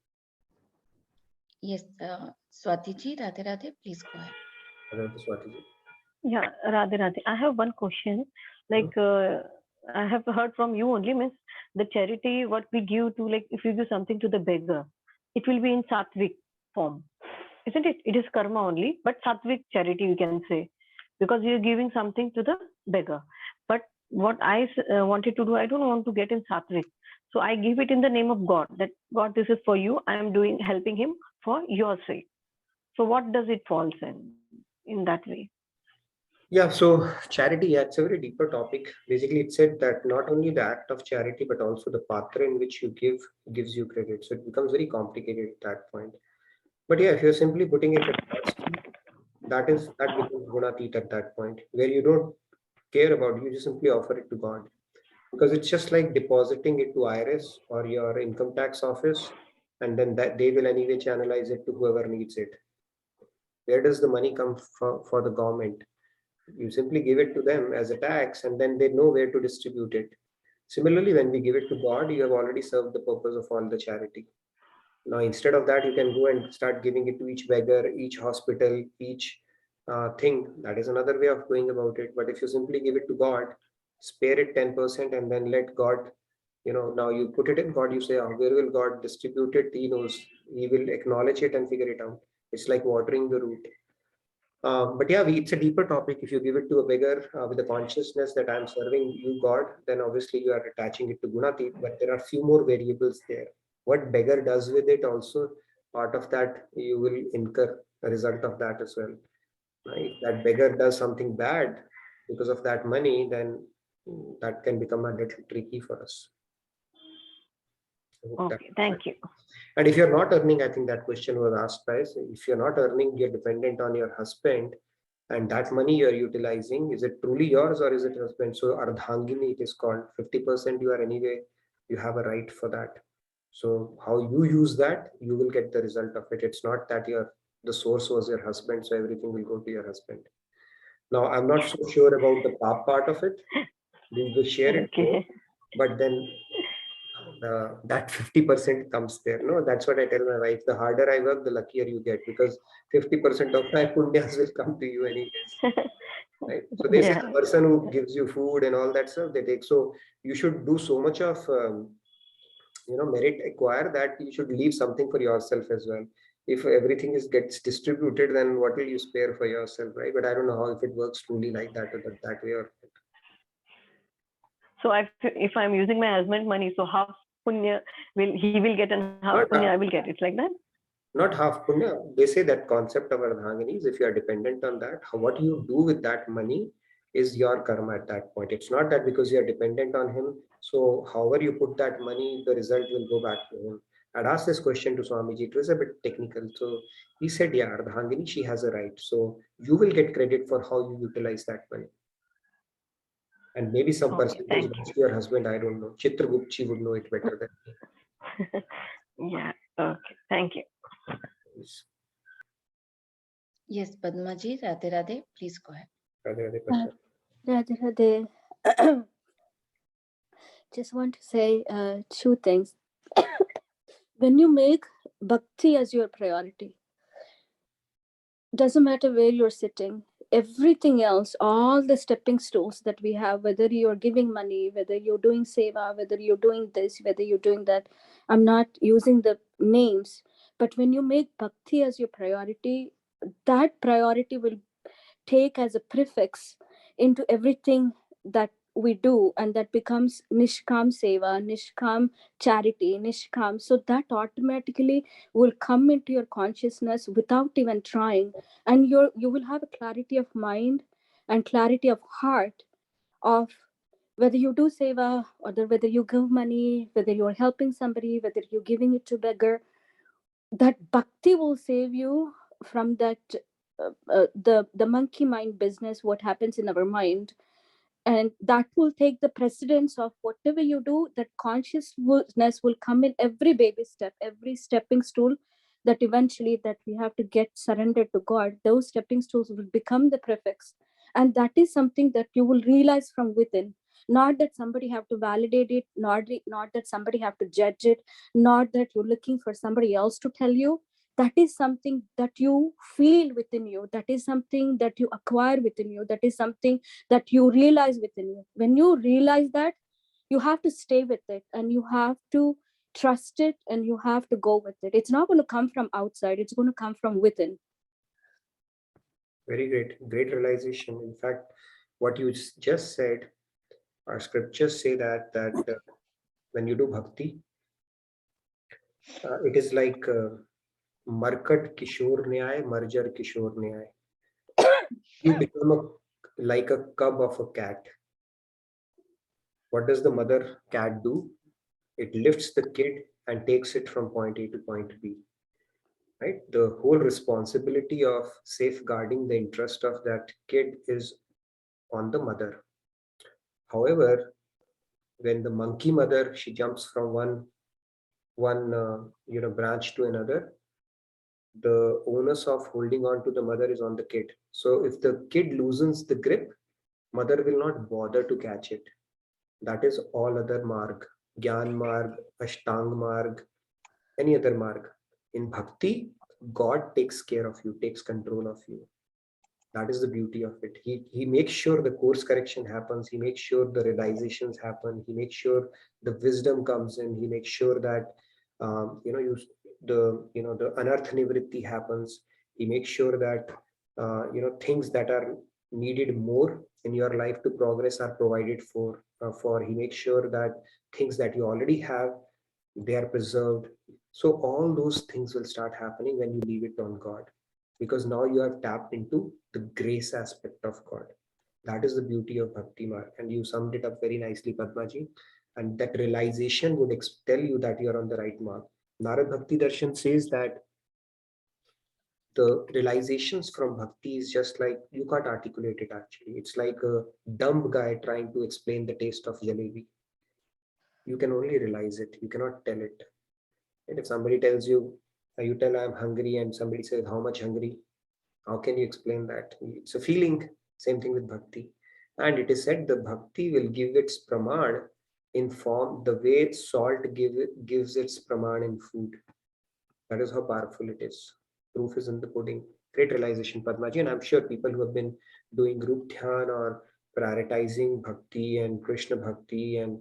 A: Yes, Swati ji, Radhe Radhe, please go ahead.
B: Swati ji.
C: Yeah, Radhe Radhe. I have one question. Like, I have heard from you only, means the charity, what we give to, like, if you give something to the beggar, it will be in sattvic form, isn't it? It is karma only, but sattvic charity, you can say, because you're giving something to the beggar. But what I wanted to do, I don't want to get in sattvic. So I give it in the name of God, that God, this is for you. I am helping him for your sake. So what does it falls in that way?
B: Yeah, so charity, it's a very deeper topic. Basically, it said that not only the act of charity, but also the patra in which you give gives you credit. So it becomes very complicated at that point. But yeah, if you're simply putting it at God's feet, that becomes gunatit at that point, where you don't care about it, you just simply offer it to God. Because it's just like depositing it to IRS or your income tax office, and then that they will anyway channelize it to whoever needs it. Where does the money come from for the government? You simply give it to them as a tax, and then they know where to distribute it. Similarly, when we give it to God, you have already served the purpose of all the charity. Now, instead of that, you can go and start giving it to each beggar, each hospital, each thing. That is another way of going about it. But if you simply give it to God, spare it 10%, and then let God, now you put it in God, you say, where will God distribute it? He knows. He will acknowledge it and figure it out. It's like watering the root. But yeah, it's a deeper topic. If you give it to a beggar with the consciousness that I'm serving you, God, then obviously you are attaching it to Gunatit, but there are few more variables there. What beggar does with it also, part of that you will incur a result of that as well. If that beggar does something bad because of that money, then that can become a little tricky for us.
C: Okay, thank you.
B: And if you're not earning, I think that question was asked, guys. If you're not earning, you're dependent on your husband. And that money you are utilizing, is it truly yours or is it husband? So ardhangini it is called. 50% you are anyway, you have a right for that. So how you use that, you will get the result of it. It's not that the source was your husband, so everything will go to your husband. Now, I'm not so sure about the pap part of it. We will share it more, but then that 50% comes there. No, that's what I tell my wife. The harder I work, the luckier you get, because 50% of my punyas will come to you anyways. Right? So they say the person who gives you food and all that stuff, they take. So you should do so much of merit acquire that you should leave something for yourself as well. If everything gets distributed, then what will you spare for yourself, right? But I don't know how if it works truly like that or that way or.
C: So if I'm using my husband's money, so half punya he will get and half punya I will get. It's like that.
B: Not half punya. They say that concept of ardhangini is if you are dependent on that, what you do with that money is your karma at that point. It's not that because you are dependent on him. So however you put that money, the result will go back to him. I'd asked this question to Swamiji. It was a bit technical. So he said, yeah, ardhangini, she has a right. So you will get credit for how you utilize that money. And maybe some percentage goes to your husband, I don't know. Chitragupchi would know it better than
C: me. Yeah, okay. Thank you.
A: Yes, Padmaji, Radhe Radhe, please go ahead.
B: Radhe Radhe.
I: Radhe Radhe. Just want to say two things. When you make bhakti as your priority, doesn't matter where you're sitting, everything else, all the stepping stools that we have, whether you're giving money, whether you're doing seva, whether you're doing this, whether you're doing that, I'm not using the names, but when you make bhakti as your priority, that priority will take as a prefix into everything that we do, and that becomes nishkam seva, nishkam charity, nishkam. So that automatically will come into your consciousness without even trying, and you will have a clarity of mind and clarity of heart of whether you do seva or whether you give money, whether you're helping somebody, whether you're giving it to beggar. That bhakti will save you from that the monkey mind business, what happens in our mind, and that will take the precedence of whatever you do. That consciousness will come in every baby step, every stepping stool, that eventually that we have to get surrendered to God. Those stepping stools will become the prefix, and that is something that you will realize from within. Not that somebody have to validate it, not that somebody have to judge it, not that you're looking for somebody else to tell you. That is something that you feel within you. That is something that you acquire within you. That is something that you realize within you. When you realize that, you have to stay with it, and you have to trust it, and you have to go with it. It's not going to come from outside. It's going to come from within.
B: Very great realization. In fact, what you just said, our scriptures say that when you do bhakti, it is like Markat Kishore Nyay, Marjar Kishore Nyay. You become like a cub of a cat. What does the mother cat do? It lifts the kid and takes it from point A to point B. Right? The whole responsibility of safeguarding the interest of that kid is on the mother. However, when the monkey mother, she jumps from one branch to another, the onus of holding on to the mother is on the kid. So if the kid loosens the grip, mother will not bother to catch it. That is all other marg, Gyan marg, Ashtang marg, any other marg. In bhakti, God takes care of you, takes control of you. That is the beauty of it. He makes sure the course correction happens. He makes sure the realizations happen. He makes sure the wisdom comes in. He makes sure that the anartha nivritti happens. He makes sure that things that are needed more in your life to progress are provided for. He makes sure that things that you already have, they are preserved. So all those things will start happening when you leave it on God, because now you have tapped into the grace aspect of God. That is the beauty of Bhakti Marg, and you summed it up very nicely, Padmaji. And that realization would tell you that you are on the right mark. Narad Bhakti Darshan says that the realizations from bhakti is just like, you can't articulate it actually. It's like a dumb guy trying to explain the taste of jalebi. You can only realize it, you cannot tell it. And if somebody tells you, you tell I'm hungry, and somebody says, how much hungry? How can you explain that? It's a feeling. Same thing with bhakti. And it is said the bhakti will give its praman in form the way salt gives its praman in food. That is how powerful it is. Proof is in the pudding. Great realization, Padmaji. And I'm sure people who have been doing group dhyan or prioritizing bhakti and Krishna bhakti, and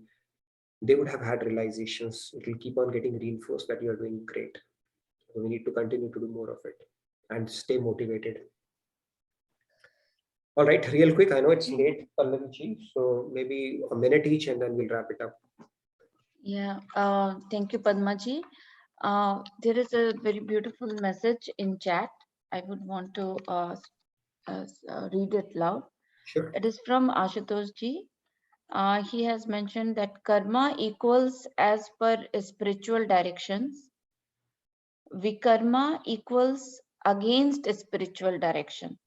B: they would have had realizations. It will keep on getting reinforced that you are doing great. So we need to continue to do more of it and stay motivated. All right, real quick, I know it's late, Pallavi, so maybe a minute each and then we'll wrap it up.
A: Yeah, thank you, Padmaji. There is a very beautiful message in chat. I would want to read it loud.
B: Sure.
A: It is from Ashutosh ji. He has mentioned that karma equals as per spiritual directions. Vikarma equals against spiritual direction.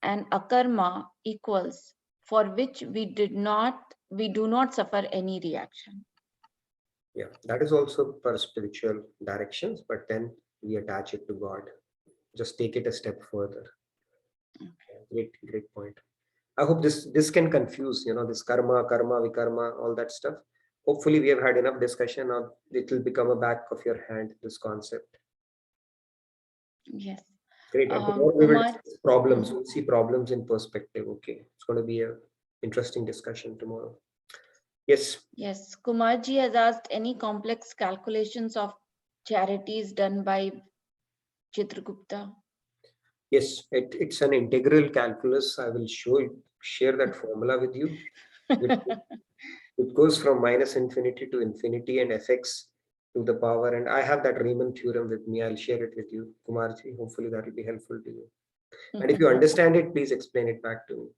A: And akarma equals for which we do not suffer any reaction.
B: Yeah, that is also per spiritual directions, but then we attach it to God. Just take it a step further. Okay. Great point. I hope this can confuse, this karma, vikarma, all that stuff. Hopefully we have had enough discussion, or it will become a back of your hand, this concept.
A: Yes.
B: Great. And tomorrow we will discuss problems. We'll see problems in perspective. Okay. It's going to be an interesting discussion tomorrow. Yes.
A: Yes. Kumarji has asked, any complex calculations of charities done by Chitragupta?
B: Yes, it's an integral calculus. I will share that formula with you. It goes from minus infinity to infinity and fx to the power. And I have that Riemann theorem with me. I'll share it with you, Kumarji. Hopefully that will be helpful to you. And if you understand it, please explain it back to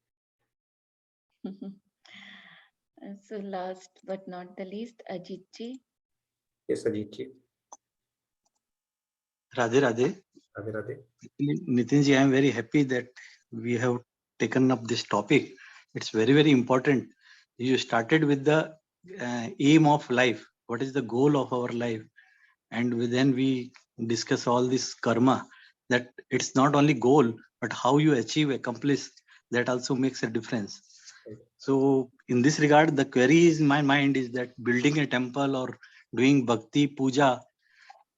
B: me.
A: So last but not the least, Ajitji.
B: Yes, Ajitji.
O: Radhe Radhe.
B: Radhe Radhe.
O: Nitinji, I am very happy that we have taken up this topic. It's very, very important. You started with the aim of life. What is the goal of our life? And then we discuss all this karma, that it's not only goal, but how you accomplish, that also makes a difference. So in this regard, the query in my mind is that building a temple or doing bhakti puja,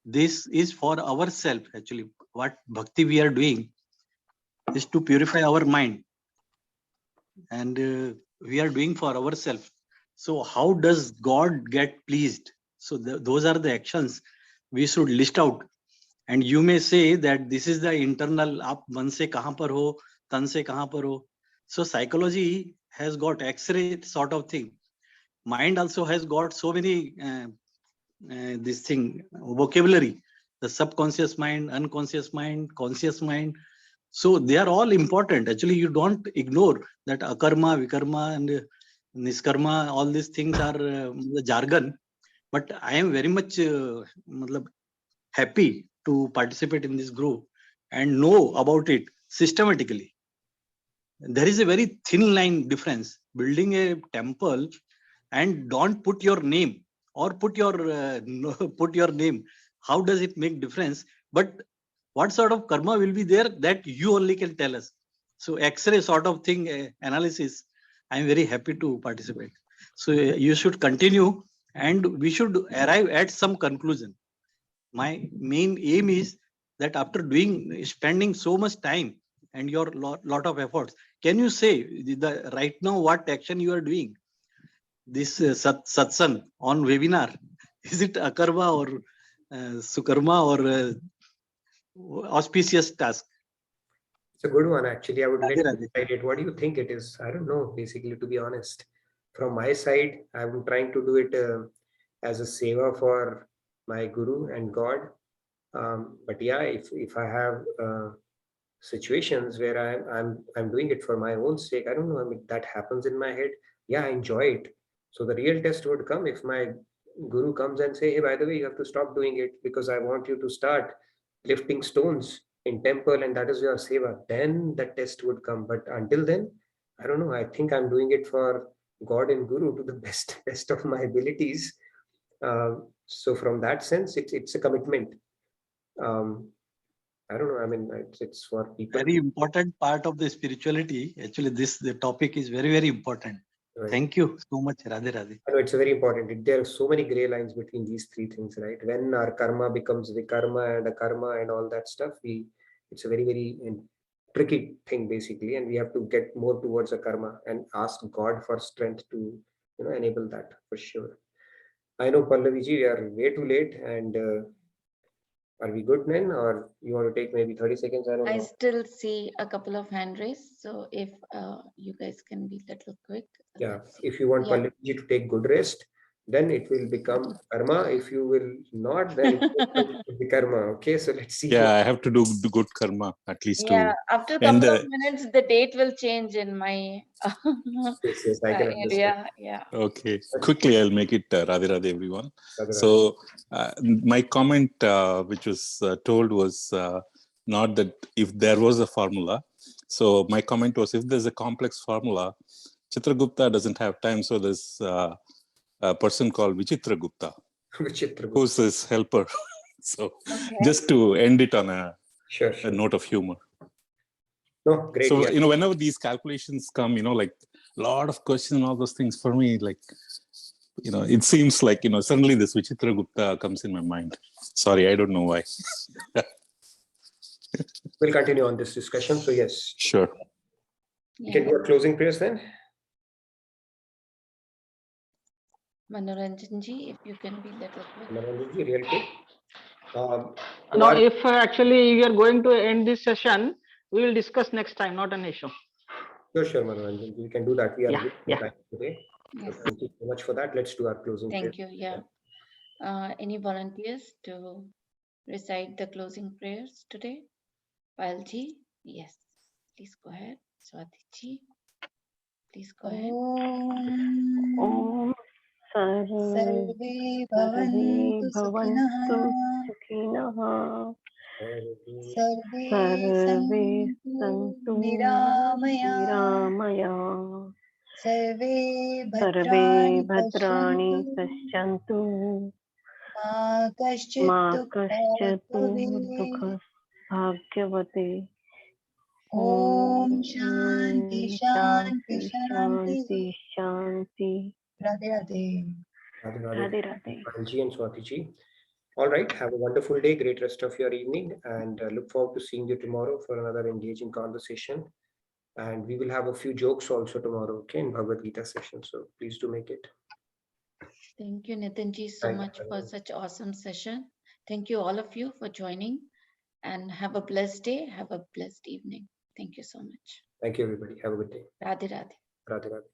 O: this is for ourselves. Actually, what bhakti we are doing is to purify our mind, and we are doing for ourselves. So how does God get pleased? So those are the actions we should list out. And you may say that this is the internal, aap man se kahan par ho, tan se kahan par ho. So psychology has got X-ray sort of thing. Mind also has got so many this thing, vocabulary, the subconscious mind, unconscious mind, conscious mind. So they are all important. Actually, you don't ignore that akarma, vikarma, and niskarma. All these things are the jargon. But I am very much happy to participate in this group and know about it systematically. There is a very thin line difference. Building a temple and don't put your name or put your name. How does it make difference? But what sort of karma will be there, that you only can tell us. So X-ray sort of thing, analysis, I am very happy to participate. So you should continue, and we should arrive at some conclusion. My main aim is that after spending so much time and your lot of efforts, can you say right now what action you are doing? This satsang on webinar, is it akarma or sukarma or auspicious task?
B: It's a good one, actually. I would let you decide it. What do you think it is? I don't know, basically, to be honest. From my side, I'm trying to do it as a seva for my guru and God. But yeah, if I have situations where I'm doing it for my own sake, I don't know. I mean, that happens in my head. Yeah, I enjoy it. So the real test would come if my guru comes and say, hey, by the way, you have to stop doing it because I want you to start lifting stones. in temple and that is your seva, then the test would come. But until then, I don't know. I think I'm doing it for God and Guru to the best of my abilities. So from that sense, it's a commitment. I don't know. I mean, it's for people.
O: Very important part of the spirituality. Actually, the topic is very, very important.
B: Right.
O: Thank you so much, Radhe Radhe.
B: I know it's very important. There are so many gray lines between these three things, right? When our karma becomes Vikarma and Akarma and all that stuff, it's a very, very tricky thing basically, and we have to get more towards Akarma and ask God for strength to enable that for sure. I know Pallaviji, we are way too late, and are we good then, or you want to take maybe 30 seconds? I don't know.
A: I still see a couple of hand raised, so if you guys can be a little quick.
B: Yeah, if you want Pallaviji to take good rest, then it will become karma. If you will not, then it will be karma. Okay, so let's see.
G: Yeah, I have to do the good karma at least
A: Yeah,
G: to
A: after a
G: end
A: couple
G: the.
A: of minutes, the date will change in my
B: yes, I can understand.
A: area. Yeah.
G: Okay, quickly I'll make it Radhe Radhe everyone.
B: Radhe Radhe.
G: So my comment which was told was not that if there was a formula. So my comment was if there's a complex formula, Chitragupta doesn't have time. So there's a person called Vichitragupta, who's his helper. So just to end it on a note of humor.
B: No, great.
G: So, whenever these calculations come, like a lot of questions and all those things for me, like, it seems like, suddenly this Vichitragupta comes in my mind. Sorry, I don't know why.
B: We'll continue on this discussion. So yes.
G: Sure.
B: You can do a closing prayers then.
A: Manoranjanji, if you can be little quick.
B: Manoranjanji, real quick.
E: No, if actually you are going to end this session, we will discuss next time, not an issue.
B: Sure, Manoranjan. We can do that. We are good for time today.
A: Yes.
B: So thank you so much for that. Let's do our closing.
A: Thank you. Yeah. Any volunteers to recite the closing prayers today? Palji, yes. Please go ahead. Swatiji, please go ahead.
C: Om Sarve Bhavantu Sukhinah Sarve Santu Niramaya Sarve Bhadrani Paschantu Ma Kaschatu Dukhas Bhagyavate Om Shanti Shanti Shanti Shanti Radhe Radhe. Radhe Radhe.
B: Anji and Swatiji. All right. Have a wonderful day. Great rest of your evening. And look forward to seeing you tomorrow for another engaging conversation. And we will have a few jokes also tomorrow, okay, in Bhagavad-Gita session. So please do make it.
A: Thank you, Nitinji, so much for such awesome session. Thank you, all of you, for joining. And have a blessed day. Have a blessed evening. Thank you so much.
B: Thank you, everybody. Have a good day.
A: Radhe Radhe.
B: Radhe Radhe.